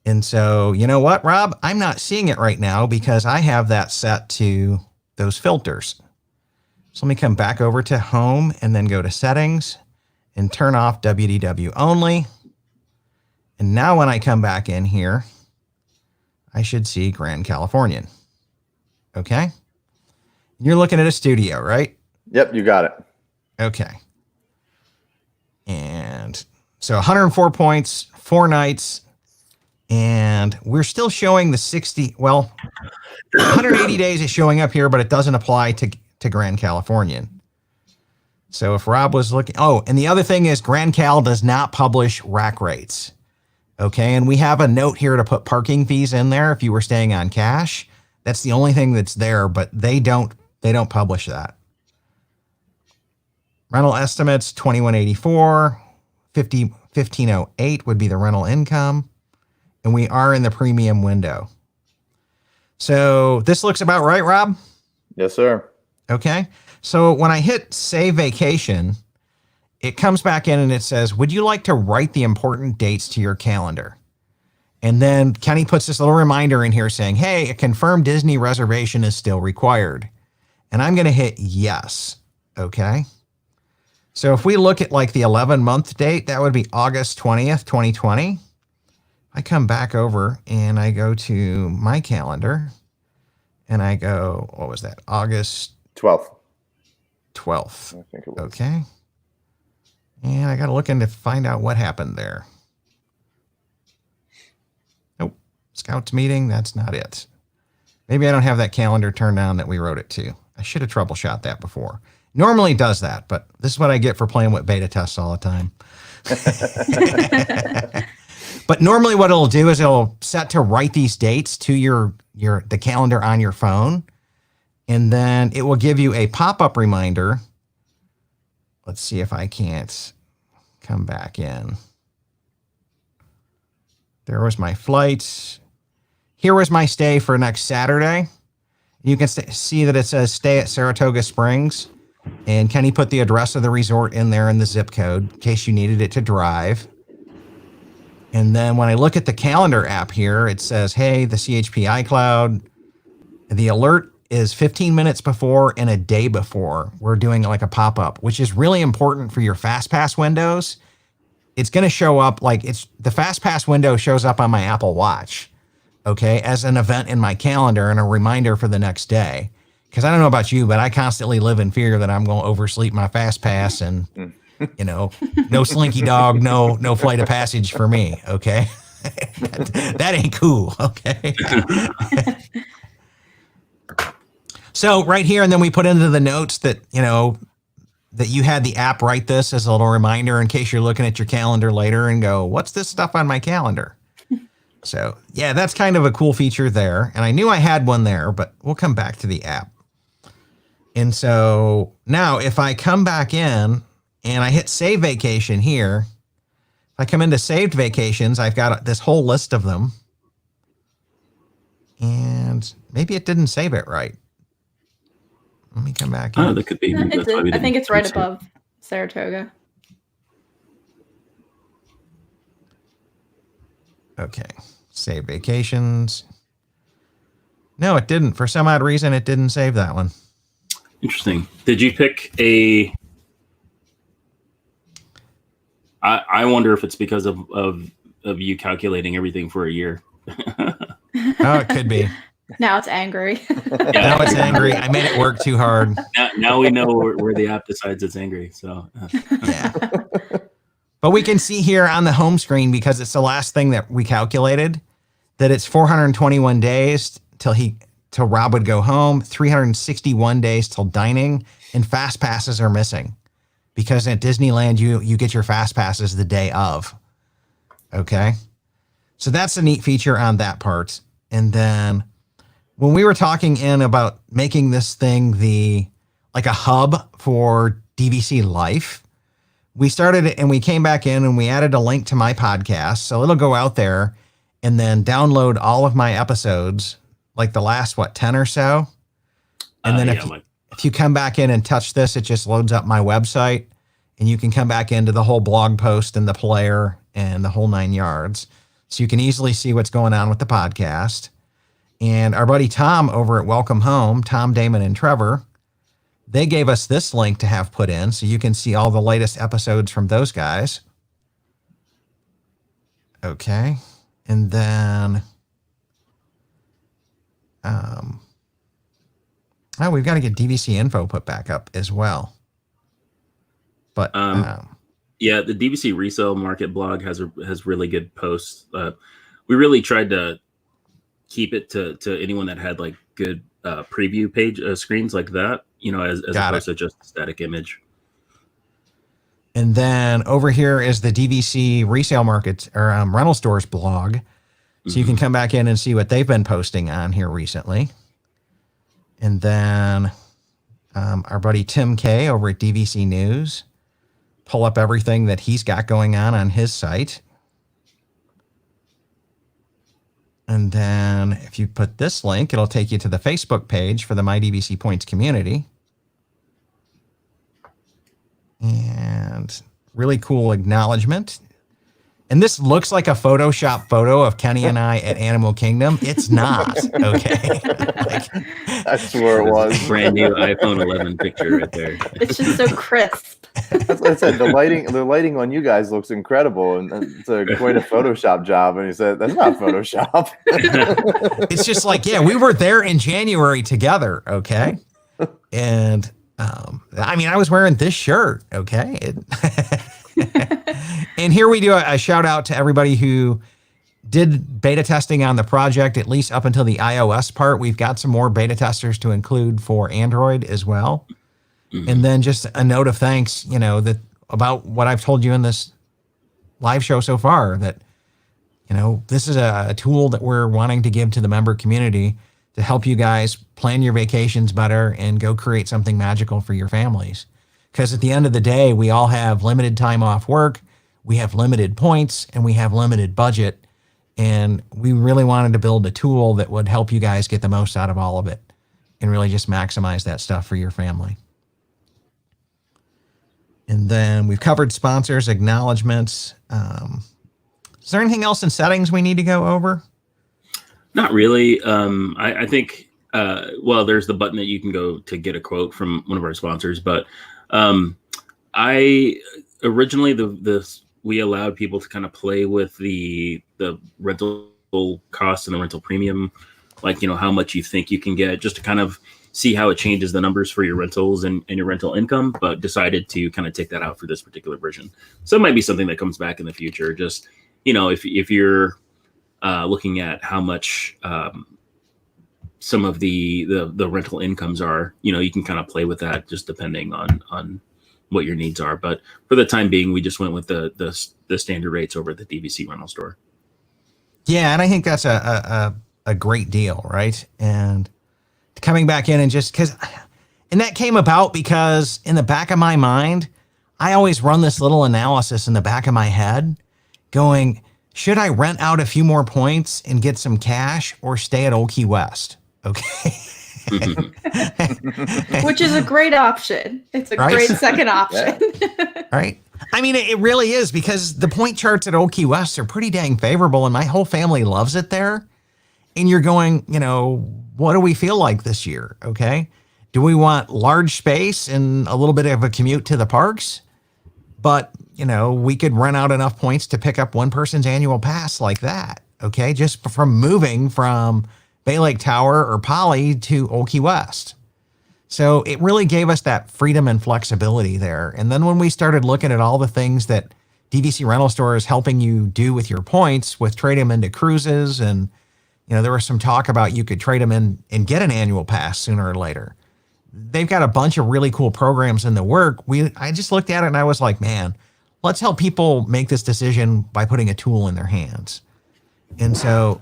And so, you know what, Rob? I'm not seeing it right now because I have that set to those filters. So let me come back over to home and then go to settings and turn off WDW only. And now when I come back in here, I should see Grand Californian. Okay. You're looking at a studio, right? Yep, you got it. Okay. And so 104 points, 4 nights, and we're still showing the 60. Well, 180 days is showing up here, but it doesn't apply to Grand Californian. So if Rob was looking, and the other thing is Grand Cal does not publish rack rates. Okay. And we have a note here to put parking fees in there if you were staying on cash. That's the only thing that's there, but they don't publish that. Rental estimates, 2184, 1508 would be the rental income. And we are in the premium window. So this looks about right, Rob? Yes, sir. Okay. So when I hit save vacation, it comes back in and it says, would you like to write the important dates to your calendar? And then Kenny puts this little reminder in here saying, hey, a confirmed Disney reservation is still required. And I'm going to hit yes. Okay. So if we look at like the 11-month date, that would be August 20th, 2020. I come back over and I go to my calendar and I go, what was that? August 12th. I think it was. Okay. And I got to look in to find out what happened there. Nope. Scouts meeting. That's not it. Maybe I don't have that calendar turned on that we wrote it to. I should have troubleshot that before. Normally does that, but this is what I get for playing with beta tests all the time. But normally what it'll do is it'll set to write these dates to the calendar on your phone. And then it will give you a pop-up reminder. Let's see if I can't come back in. There was my flight. Here was my stay for next Saturday. You can see that it says stay at Saratoga Springs. And Kenny put the address of the resort in there in the zip code in case you needed it to drive. And then when I look at the calendar app here, it says, hey, the CHP iCloud, the alert is 15 minutes before and a day before. We're doing like a pop-up, which is really important for your FastPass windows. It's going to show up like the FastPass window shows up on my Apple Watch, okay, as an event in my calendar and a reminder for the next day. Because I don't know about you, but I constantly live in fear that I'm going to oversleep my FastPass and, no Slinky Dog, no Flight of Passage for me, okay? that ain't cool, okay? So right here, and then we put into the notes that, that you had the app write this as a little reminder in case you're looking at your calendar later and go, what's this stuff on my calendar? So, yeah, that's kind of a cool feature there. And I knew I had one there, but we'll come back to the app. And so now if I come back in and I hit save vacation here, if I come into saved vacations, I've got this whole list of them. And maybe it didn't save it right. Let me come back in. Oh, that could be. I think it's right above Saratoga. Okay. Save vacations. No, it didn't. For some odd reason, it didn't save that one. Interesting. Did you pick a... I wonder if it's because of you calculating everything for a year. Oh, it could be. Now it's angry. Now it's angry. I made it work too hard. Now we know where the app decides it's angry. So yeah. But we can see here on the home screen, because it's the last thing that we calculated, that it's 421 days till Rob would go home, 361 days till dining, and fast passes are missing. Because at Disneyland, you get your fast passes the day of. Okay? So that's a neat feature on that part. And then when we were talking about making this thing like a hub for DVC Life, we started it and we came back in and we added a link to my podcast. So it'll go out there and then download all of my episodes, like the last, 10 or so. And then if you come back in and touch this, it just loads up my website and you can come back into the whole blog post and the player and the whole 9 yards. so you can easily see what's going on with the podcast. And our buddy Tom over at Welcome Home, Tom, Damon, and Trevor, they gave us this link to have put in so you can see all the latest episodes from those guys. Okay. And then, we've got to get DVC info put back up as well. But, yeah, the DVC resale market blog has really good posts. We really tried to keep it to anyone that had like good preview page screens like that, as opposed to just a static image. And then over here is the DVC resale market or rental stores blog. So you can come back in and see what they've been posting on here recently. And then our buddy Tim K over at DVC News, pull up everything that he's got going on his site. And then if you put this link, it'll take you to the Facebook page for the My DVC Points community. And really cool acknowledgement. And this looks like a Photoshop photo of Kenny and I at Animal Kingdom. It's not, okay? I swear it was. Brand new iPhone 11 picture right there. It's just so crisp. That's what I said. The lighting on you guys looks incredible, and it's quite a Photoshop job. And he said, "That's not Photoshop." It's just like, yeah, we were there in January together, okay? And I was wearing this shirt, okay? And here we do a shout out to everybody who did beta testing on the project, at least up until the iOS part. We've got some more beta testers to include for Android as well. And then just a note of thanks, that about what I've told you in this live show so far, that, this is a tool that we're wanting to give to the member community to help you guys plan your vacations better and go create something magical for your families. Because at the end of the day, we all have limited time off work, we have limited points, and we have limited budget. And we really wanted to build a tool that would help you guys get the most out of all of it and really just maximize that stuff for your family. And then we've covered sponsors, acknowledgments. Is there anything else in settings we need to go over? Not really. I think, there's the button that you can go to get a quote from one of our sponsors. But I originally, we allowed people to kind of play with the rental cost and the rental premium, like, how much you think you can get, just to kind of see how it changes the numbers for your rentals and your rental income, but decided to kind of take that out for this particular version. So it might be something that comes back in the future. Just, if you're looking at how much some of the rental incomes are, you can kind of play with that just depending on what your needs are. But for the time being, we just went with the standard rates over at the DVC rental store. Yeah, and I think that's a great deal, right? And coming back in and and that came about because in the back of my mind, I always run this little analysis in the back of my head going, should I rent out a few more points and get some cash or stay at Old Key West? Okay. Which is a great option. It's a great second option. Right. It really is, because the point charts at Old Key West are pretty dang favorable and my whole family loves it there. And you're going, what do we feel like this year? Okay. Do we want large space and a little bit of a commute to the parks? But, we could rent out enough points to pick up one person's annual pass like that. Okay. Just from moving from Bay Lake Tower or Poly to Old Key West. So it really gave us that freedom and flexibility there. And then when we started looking at all the things that DVC Rental Store is helping you do with your points, with trade them into cruises, and there was some talk about you could trade them in and get an annual pass sooner or later. They've got a bunch of really cool programs in the work. I just looked at it and I was like, man, let's help people make this decision by putting a tool in their hands. And so,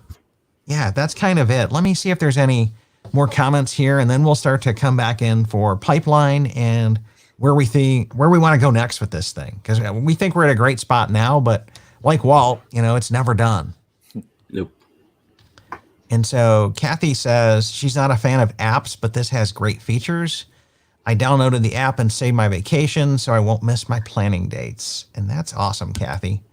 yeah, that's kind of it. Let me see if there's any more comments here, and then we'll start to come back in for pipeline and where we want to go next with this thing. Because we think we're at a great spot now, but like Walt, it's never done. Nope. And so Kathy says she's not a fan of apps, but this has great features. I downloaded the app and saved my vacation so I won't miss my planning dates. And that's awesome, Kathy.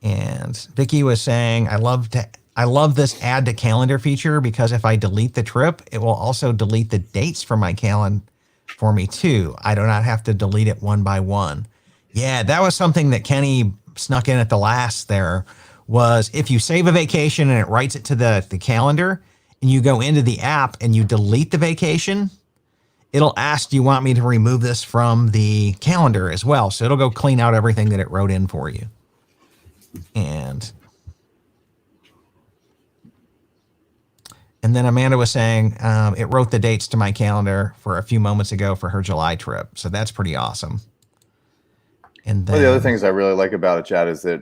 And Vicky was saying, I love this add to calendar feature because if I delete the trip, it will also delete the dates from my calendar for me too. I do not have to delete it one by one. Yeah, that was something that Kenny snuck in at the last there, was if you save a vacation and it writes it to the calendar and you go into the app and you delete the vacation, it'll ask, do you want me to remove this from the calendar as well? So it'll go clean out everything that it wrote in for you. And then Amanda was saying it wrote the dates to my calendar for a few moments ago for her July trip. So that's pretty awesome. And then, one of the other things I really like about it, Chad, is that,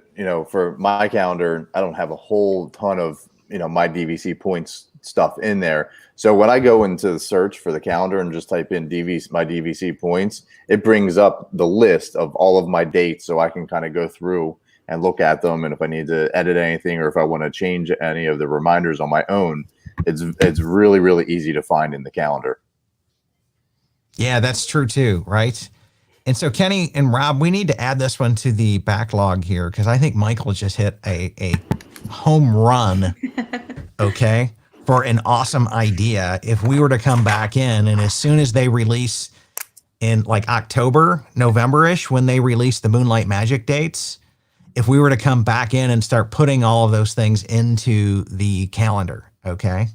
for my calendar, I don't have a whole ton of, my DVC points stuff in there. So when I go into the search for the calendar and just type in my DVC points, it brings up the list of all of my dates so I can kind of go through and look at them. And if I need to edit anything or if I want to change any of the reminders on my own, it's really, really easy to find in the calendar. Yeah, that's true too, right? And so Kenny and Rob, we need to add this one to the backlog here because I think Michael just hit a home run, okay, for an awesome idea. If we were to come back in and as soon as they release in like October, November-ish, when they release the Moonlight Magic dates, if we were to come back in and start putting all of those things into the calendar, okay,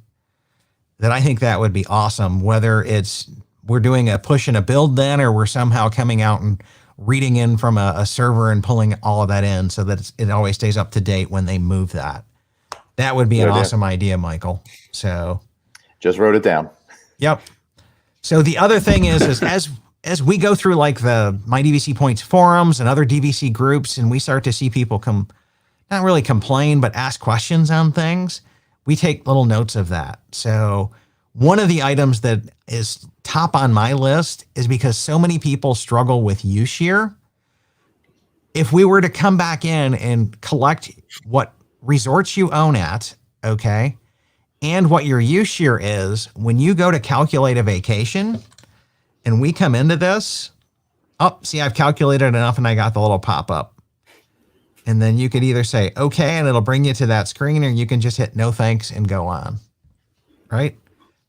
then I think that would be awesome. Whether it's we're doing a push and a build then, or we're somehow coming out and reading in from a server and pulling all of that in so that it always stays up to date when they move that. That would be an awesome idea, Michael. So just wrote it down. Yep. So the other thing is as we go through like the My DVC Points forums and other DVC groups, and we start to see people not really complain, but ask questions on things, we take little notes of that. So one of the items that is top on my list is because so many people struggle with use shear. If we were to come back in and collect what resorts you own at, okay, and what your use shear is, when you go to calculate a vacation and we come into this, see, I've calculated enough and I got the little pop-up. And then you could either say, okay, and it'll bring you to that screen, or you can just hit no thanks and go on, right?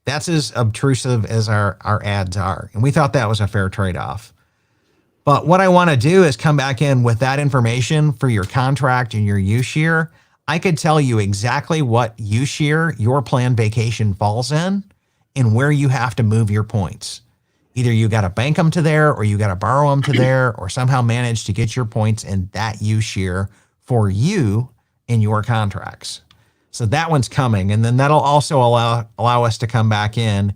That's as obtrusive as our ads are. And we thought that was a fair trade-off. But what I want to do is come back in with that information for your contract and your use shear. I could tell you exactly what use year your planned vacation falls in and where you have to move your points. Either you got to bank them to there, or you got to borrow them to there, or somehow manage to get your points in that use year for you in your contracts. So that one's coming. And then that'll also allow us to come back in.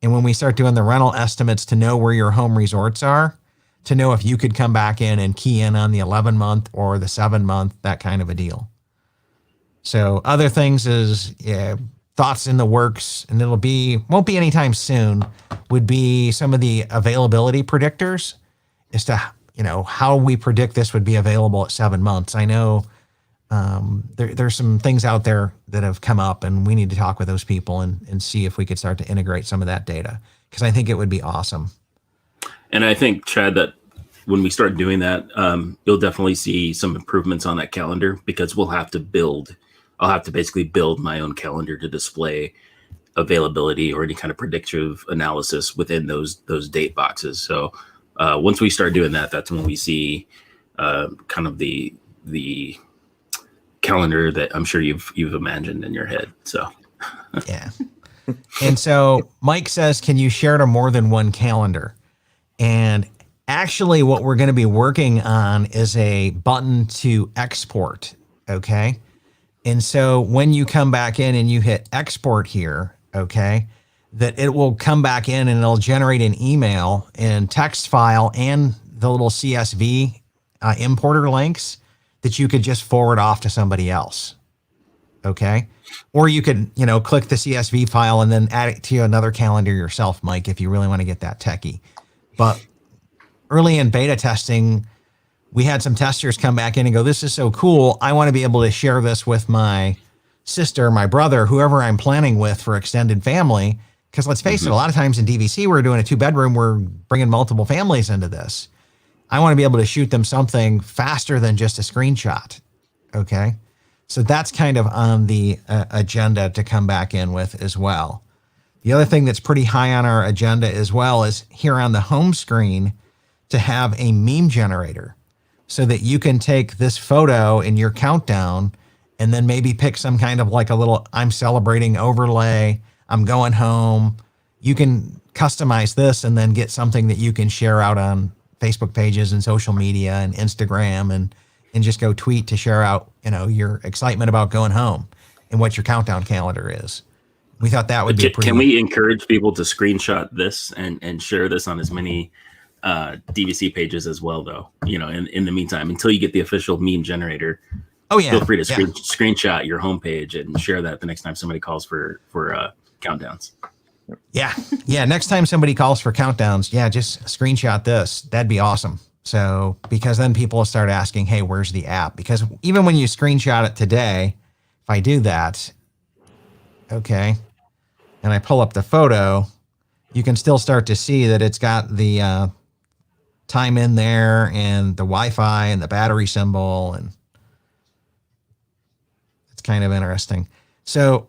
And when we start doing the rental estimates, to know where your home resorts are, to know if you could come back in and key in on the 11-month or the 7-month, that kind of a deal. So other things is thoughts in the works, and won't be anytime soon, would be some of the availability predictors as to, how we predict this would be available at 7 months. I know there's some things out there that have come up, and we need to talk with those people and see if we could start to integrate some of that data, because I think it would be awesome. And I think, Chad, that when we start doing that, you'll definitely see some improvements on that calendar, because I'll have to basically build my own calendar to display availability or any kind of predictive analysis within those date boxes. So once we start doing that, that's when we see kind of the calendar that I'm sure you've imagined in your head. So yeah. And so Mike says, can you share to more than one calendar? And actually what we're going to be working on is a button to export. Okay. And so when you come back in and you hit export here, okay, that it will come back in and it'll generate an email and text file and the little CSV importer links that you could just forward off to somebody else. Okay. Or you could, click the CSV file and then add it to another calendar yourself, Mike, if you really want to get that techie. But early in beta testing, we had some testers come back in and go, this is so cool. I want to be able to share this with my sister, my brother, whoever I'm planning with for extended family. Because let's face it, a lot of times in DVC, we're doing a 2-bedroom, we're bringing multiple families into this. I want to be able to shoot them something faster than just a screenshot. Okay. So that's kind of on the agenda to come back in with as well. The other thing that's pretty high on our agenda as well is here on the home screen to have a meme generator so that you can take this photo in your countdown and then maybe pick some kind of like a little I'm celebrating overlay. I'm going home. You can customize this and then get something that you can share out on Facebook pages and social media and Instagram and just go tweet to share out, your excitement about going home and what your countdown calendar is. We thought that would be pretty. Can we encourage people to screenshot this and share this on as many DVC pages as well, though? In the meantime, until you get the official meme generator. Oh yeah. Feel free to screenshot your homepage and share that the next time somebody calls for countdowns. Yeah. Yeah. Next time somebody calls for countdowns, just screenshot this. That'd be awesome. So, because then people will start asking, hey, where's the app? Because even when you screenshot it today, if I do that, okay, and I pull up the photo, you can still start to see that it's got the time in there and the Wi-Fi and the battery symbol. And it's kind of interesting. So,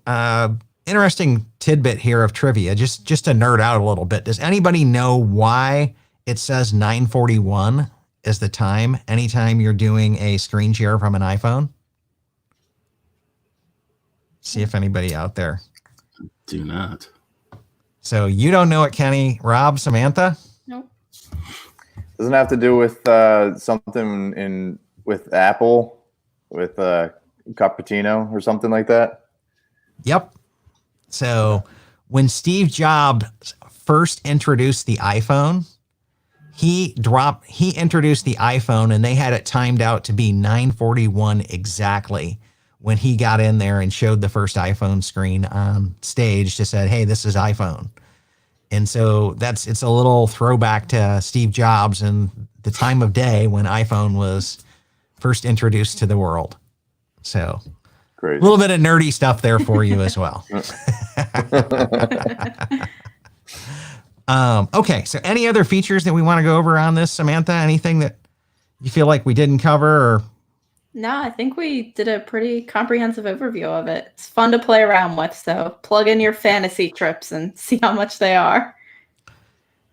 interesting tidbit here of trivia, just to nerd out a little bit. Does anybody know why it says 9:41 is the time anytime you're doing a screen share from an iPhone? See if anybody out there. Do not. So you don't know it, Kenny. Rob, Samantha? Nope. Doesn't it have to do with something with Apple, with Cupertino or something like that? Yep. So when Steve Jobs first introduced the iPhone, he introduced the iPhone and they had it timed out to be 9:41 exactly when he got in there and showed the first iPhone screen on stage to say, hey, this is iPhone. And so it's a little throwback to Steve Jobs and the time of day when iPhone was first introduced to the world. So great. A little bit of nerdy stuff there for you as well. Okay, so any other features that we want to go over on this, Samantha? Anything that you feel like we didn't cover? Or? No, I think we did a pretty comprehensive overview of it. It's fun to play around with, so plug in your fantasy trips and see how much they are.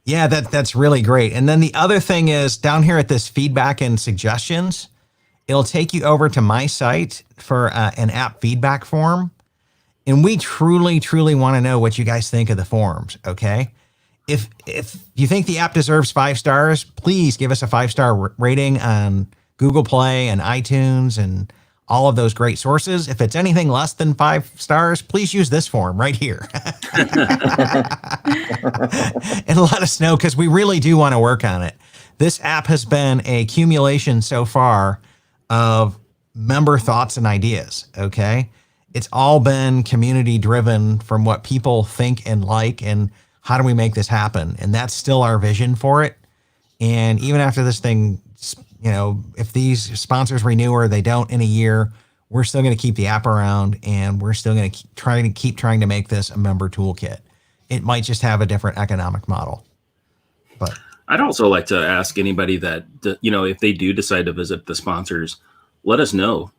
Yeah, that's really great. And then the other thing is down here at this feedback and suggestions, it'll take you over to my site for an app feedback form. And we truly, truly want to know what you guys think of the forums, okay? If you think the app deserves 5 stars, please give us a 5-star rating on Google Play and iTunes and all of those great sources. If it's anything less than 5 stars, please use this form right here. And let us know, because we really do want to work on it. This app has been a accumulation so far of member thoughts and ideas, okay? It's all been community driven from what people think and like and how do we make this happen? And that's still our vision for it. And even after this thing, if these sponsors renew or they don't in a year, we're still going to keep the app around and we're still going to keep trying to make this a member toolkit. It might just have a different economic model. But I'd also like to ask anybody that, if they do decide to visit the sponsors, let us know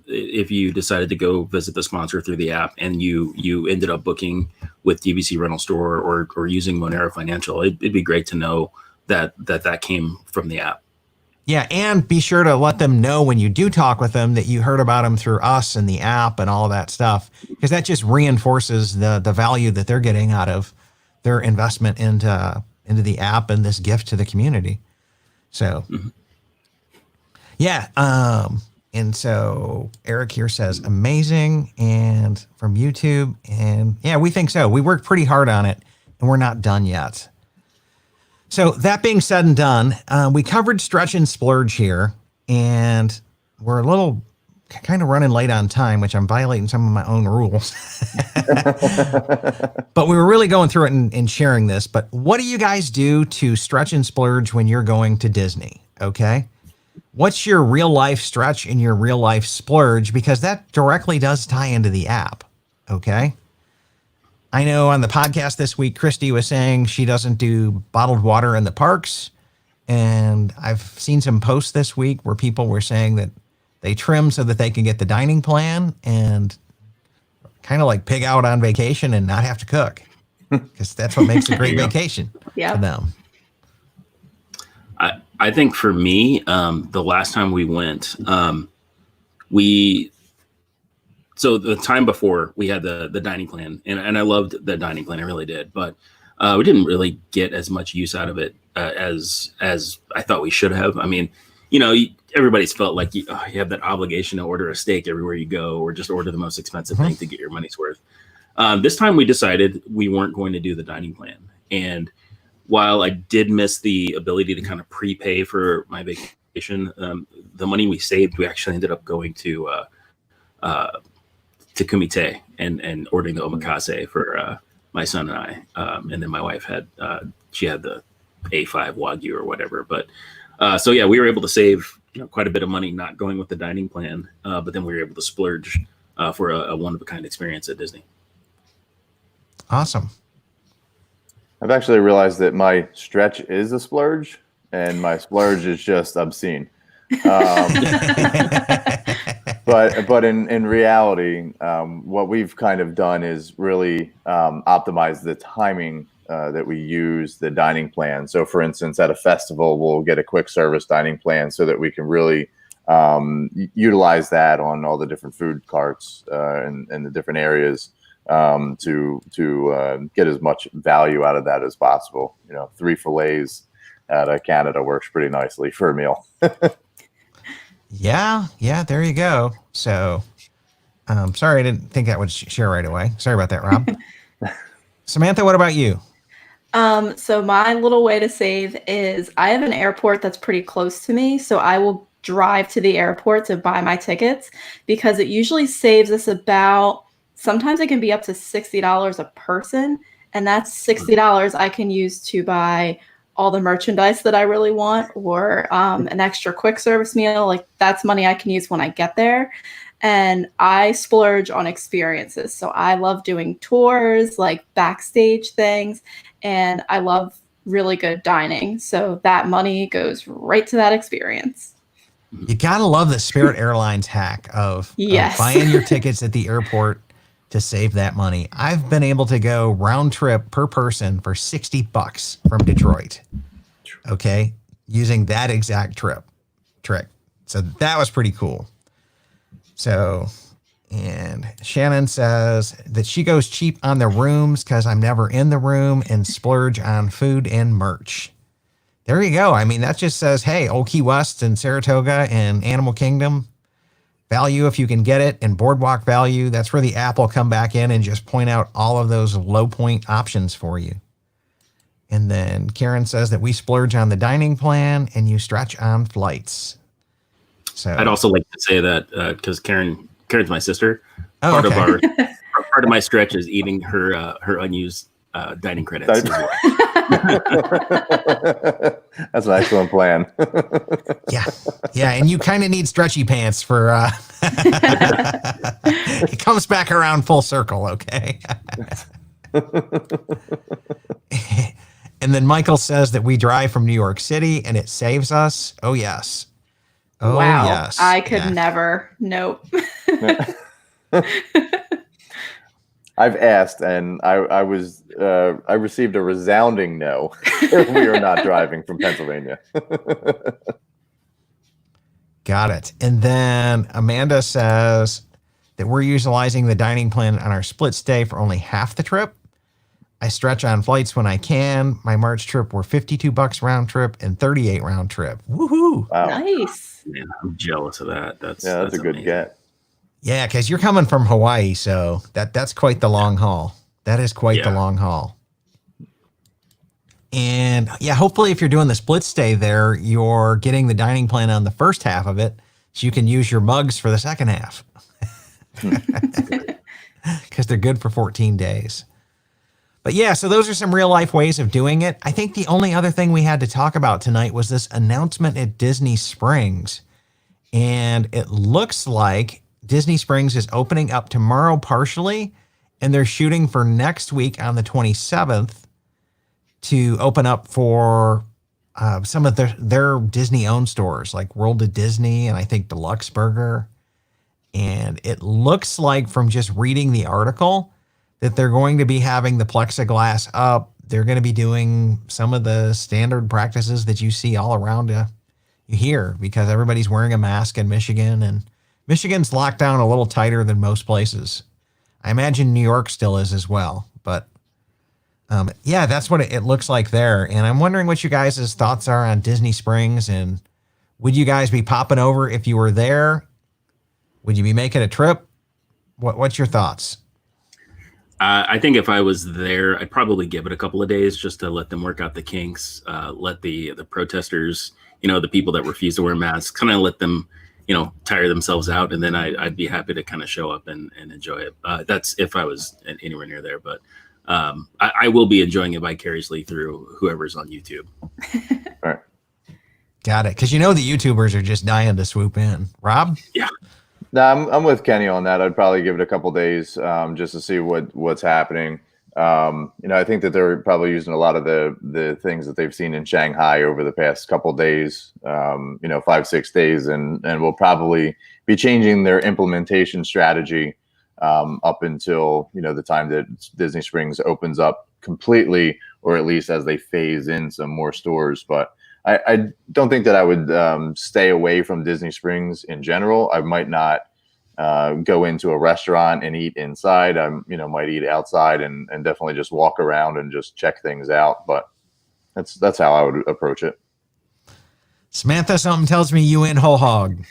if you decided to go visit the sponsor through the app and you ended up booking with DVC Rental Store or using Monero Financial. It'd be great to know that came from the app. yeah, and be sure to let them know when you do talk with them that you heard about them through us and the app and all of that stuff, because that just reinforces the value that they're getting out of their investment into the app and this gift to the community. So, yeah. And so Eric here says amazing, and from YouTube, and yeah, we think so. We worked pretty hard on it and we're not done yet. So that being said and done, we covered Stretch and Splurge here, and we're a little kind of running late on time, which I'm violating some of my own rules. But we were really going through it and sharing this. But what do you guys do to stretch and splurge when you're going to Disney? Okay. What's your real life stretch and your real life splurge? Because that directly does tie into the app. Okay. I know on the podcast this week, Christy was saying she doesn't do bottled water in the parks. And I've seen some posts this week where people were saying that They trim so that they can get the dining plan and kind of like pig out on vacation and not have to cook, because that's what makes a great vacation Yeah. for them. I think for me, the last time we went, so the time before we had the dining plan, and I loved the dining plan, I really did, but we didn't really get as much use out of it as I thought we should have. I mean, everybody's felt like you have that obligation to order a steak everywhere you go, or just order the most expensive thing to get your money's worth. This time we decided we weren't going to do the dining plan. And while I did miss the ability to kind of prepay for my vacation, the money we saved, we actually ended up going to Kumite and ordering the omakase for my son and I. And then my wife she had the A5 Wagyu or whatever. But so yeah, we were able to save quite a bit of money not going with the dining plan, but then we were able to splurge for a one-of-a-kind experience at Disney. Awesome. I've actually realized that my stretch is a splurge, and my splurge is just obscene. But in reality, what we've kind of done is really optimize the timing that we use the dining plan. So, for instance, at a festival, we'll get a quick service dining plan so that we can really utilize that on all the different food carts and the different areas to get as much value out of that as possible. 3 fillets out of Canada works pretty nicely for a meal. Yeah, there you go. So, sorry, I didn't think that would share right away. Sorry about that, Rob. Samantha, what about you? So my little way to save is I have an airport that's pretty close to me, so I will drive to the airport to buy my tickets, because it usually saves us sometimes it can be up to $60 a person, and that's $60 I can use to buy all the merchandise that I really want, or an extra quick service meal. Like, that's money I can use when I get there. And I splurge on experiences. So I love doing tours, like backstage things, and I love really good dining. So that money goes right to that experience. You gotta love the Spirit Airlines hack of buying your tickets at the airport to save that money. I've been able to go round trip per person for $60 from Detroit. Okay, using that exact trick. So that was pretty cool. So, and Shannon says that she goes cheap on the rooms because I'm never in the room, and splurge on food and merch. There you go. I mean, that just says, hey, Old Key West and Saratoga and Animal Kingdom value, if you can get it, and Boardwalk value. That's where the app will come back in and just point out all of those low point options for you. And then Karen says that we splurge on the dining plan and you stretch on flights. So I'd also like to say that because Karen's my sister. Oh, part of my stretch is eating her unused dining credits as well. That's an excellent plan. Yeah, and you kind of need stretchy pants for it comes back around full circle, okay? And then Michael says that we drive from New York City and it saves us. Oh, yes. Oh, wow. Yes. I could never. Nope. I've asked, and I received a resounding no. We are not driving from Pennsylvania. Got it. And then Amanda says that we're utilizing the dining plan on our split stay for only half the trip. I stretch on flights when I can. My March trip were $52 round trip and $38 round trip. Woohoo! Wow. Nice. Man, I'm jealous of that. That's a good amazing. get. Yeah, because you're coming from Hawaii, so that's quite the long haul. That is quite the long haul. And yeah, hopefully if you're doing the split stay there, you're getting the dining plan on the first half of it, so you can use your mugs for the second half. Because they're good for 14 days. But yeah, so those are some real life ways of doing it. I think the only other thing we had to talk about tonight was this announcement at Disney Springs. And it looks like Disney Springs is opening up tomorrow partially, and they're shooting for next week on the 27th to open up for some of their Disney-owned stores, like World of Disney and I think Deluxe Burger. And it looks like from just reading the article that they're going to be having the plexiglass up. They're going to be doing some of the standard practices that you see all around you here, because everybody's wearing a mask in Michigan, and Michigan's locked down a little tighter than most places. I imagine New York still is as well, but yeah, that's what it looks like there. And I'm wondering what you guys' thoughts are on Disney Springs, and would you guys be popping over if you were there? Would you be making a trip? What's your thoughts? I think if I was there, I'd probably give it a couple of days just to let them work out the kinks, let the protesters, the people that refuse to wear masks, kind of let them, tire themselves out. And then I'd be happy to kind of show up and enjoy it. That's if I was anywhere near there. But I will be enjoying it vicariously through whoever's on YouTube. All right. Got it. Because the YouTubers are just dying to swoop in. Rob? Yeah. No, I'm with Kenny on that. I'd probably give it a couple days just to see what's happening. I think that they're probably using a lot of the things that they've seen in Shanghai over the past couple days, 5-6 days, and will probably be changing their implementation strategy up until the time that Disney Springs opens up completely, or at least as they phase in some more stores. But I don't think that I would stay away from Disney Springs in general. I might not go into a restaurant and eat inside. I might eat outside and definitely just walk around and just check things out. But that's how I would approach it. Samantha, something tells me you in whole hog.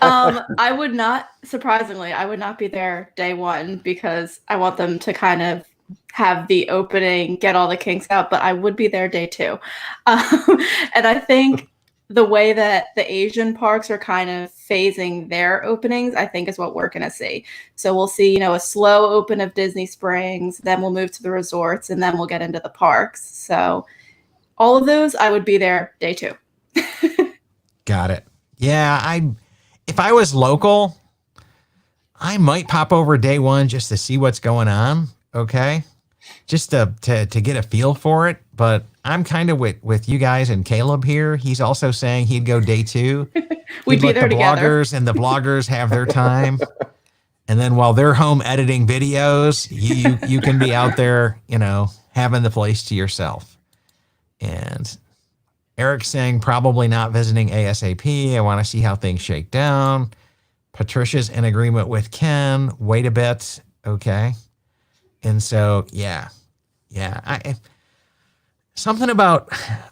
I would not, surprisingly, I would not be there day one because I want them to kind of have the opening, get all the kinks out, but I would be there day two. And I think the way that the Asian parks are kind of phasing their openings, I think is what we're going to see. So we'll see, a slow open of Disney Springs, then we'll move to the resorts, and then we'll get into the parks. So all of those, I would be there day two. Got it. Yeah, if I was local, I might pop over day one just to see what's going on. Okay. Just to get a feel for it. But I'm kind of with you guys and Caleb here. He's also saying he'd go day two. We'd be there the together. bloggers and the vloggers have their time. And then while they're home editing videos, you can be out there, having the place to yourself. And Eric's saying probably not visiting ASAP. I want to see how things shake down. Patricia's in agreement with Ken. Wait a bit. Okay. And so, yeah. Something about,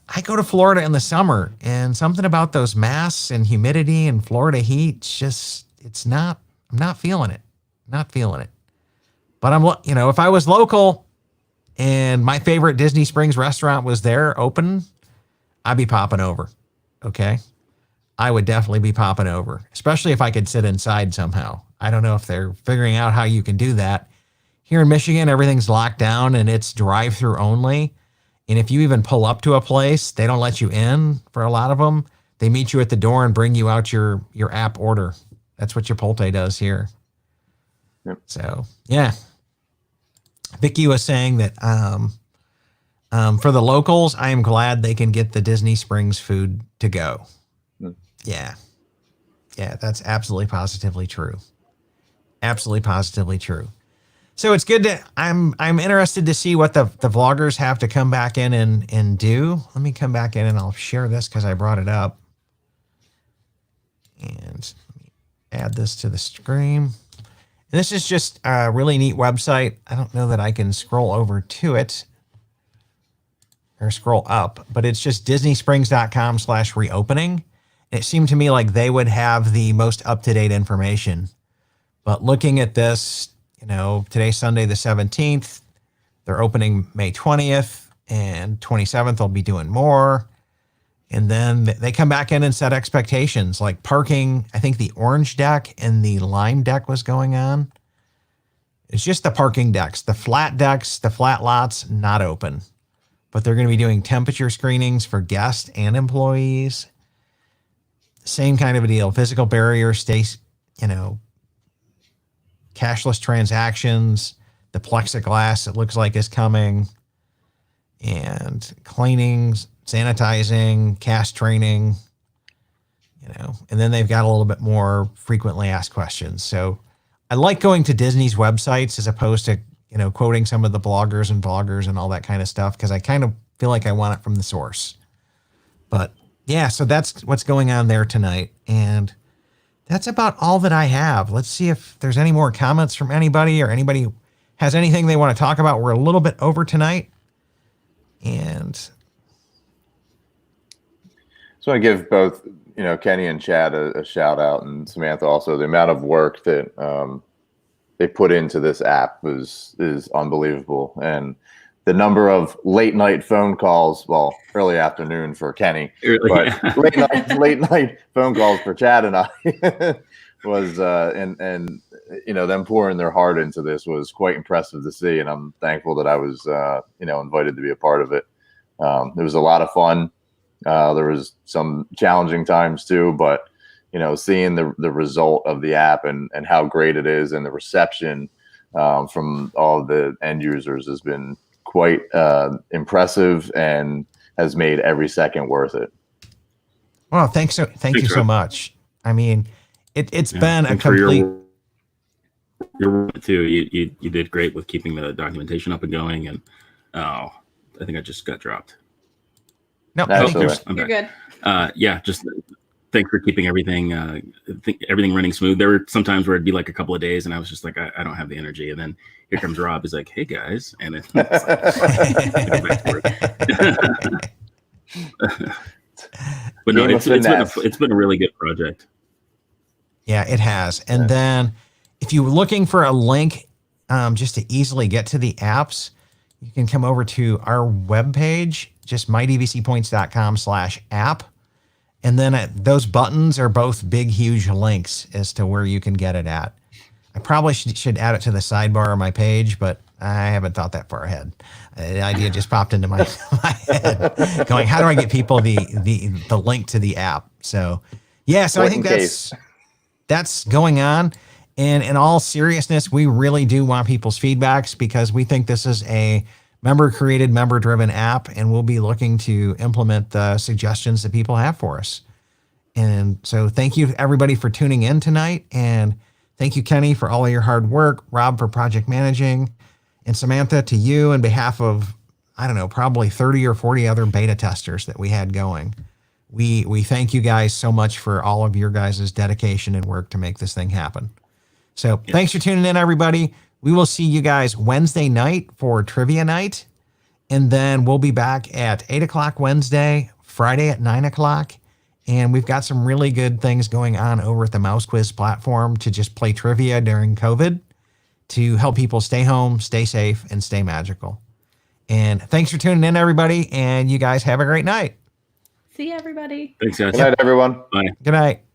I go to Florida in the summer, and something about those masks and humidity and Florida heat, I'm not feeling it. Not feeling it. But if I was local and my favorite Disney Springs restaurant was there open, I'd be popping over. Okay. I would definitely be popping over, especially if I could sit inside somehow. I don't know if they're figuring out how you can do that. Here in Michigan, everything's locked down and it's drive-through only. And if you even pull up to a place, they don't let you in for a lot of them. They meet you at the door and bring you out your app order. That's what Chipotle does here. Yep. So, yeah. Vicky was saying that for the locals, I am glad they can get the Disney Springs food to go. Yeah. Yeah, that's absolutely positively true. Absolutely positively true. So it's good I'm interested to see what the vloggers have to come back in and do. Let me come back in and I'll share this because I brought it up. And let me add this to the screen. And this is just a really neat website. I don't know that I can scroll over to it or scroll up, but it's just disneysprings.com/reopening. It seemed to me like they would have the most up-to-date information. But looking at this, today's Sunday the 17th. They're opening May 20th and 27th. They'll be doing more. And then they come back in and set expectations like parking. I think the orange deck and the lime deck was going on. It's just the parking decks, the flat lots, not open. But they're going to be doing temperature screenings for guests and employees. Same kind of a deal. Physical barriers, cashless transactions, the plexiglass, it looks like, is coming. and cleaning, sanitizing, cast training, and then they've got a little bit more frequently asked questions. So I like going to Disney's websites as opposed to, quoting some of the bloggers and all that kind of stuff, because I kind of feel like I want it from the source. But yeah, so that's what's going on there tonight. And that's about all that I have. Let's see if there's any more comments from anybody, or anybody has anything they want to talk about. We're a little bit over tonight. And just want to give both, Kenny and Chad a shout out, and Samantha also. The amount of work that they put into this app is unbelievable. And the number of late night phone calls, well, early afternoon for Kenny, but late night phone calls for Chad and I was, and them pouring their heart into this was quite impressive to see. And I'm thankful that I was, invited to be a part of it. It was a lot of fun. There was some challenging times too, but seeing the result of the app and how great it is, and the reception from all of the end users has been quite impressive, and has made every second worth it. Well, thank you so much. I mean, it's been a complete. Your too. You did great with keeping the documentation up and going, and I think I just got dropped. No, You're good. Yeah, just thanks for keeping everything everything running smooth. There were some times where it'd be like a couple of days, and I was just like, I don't have the energy. And then here comes Rob. He's like, hey guys, and it's like, but no, it's been a really good project. Yeah, it has. And then if you're looking for a link just to easily get to the apps, you can come over to our webpage, just mydvcpoints.com/app. And then those buttons are both big, huge links as to where you can get it at. I probably should add it to the sidebar of my page, but I haven't thought that far ahead. The idea just popped into my head, going, how do I get people the link to the app? So, yeah, so I think that's going on. And in all seriousness, we really do want people's feedbacks, because we think this is a member-created, member-driven app, and we'll be looking to implement the suggestions that people have for us. And so thank you, everybody, for tuning in tonight. And thank you, Kenny, for all of your hard work, Rob for project managing, and Samantha, to you on behalf of, I don't know, probably 30 or 40 other beta testers that we had going. We thank you guys so much for all of your guys' dedication and work to make this thing happen. So thanks for tuning in, everybody. We will see you guys Wednesday night for trivia night. And then we'll be back at 8 o'clock Wednesday, Friday at 9 o'clock. And we've got some really good things going on over at the Mouse Quiz platform to just play trivia during COVID to help people stay home, stay safe, and stay magical. And thanks for tuning in, everybody. And you guys have a great night. See you, everybody. Thanks, guys. Good night, everyone. Bye. Good night.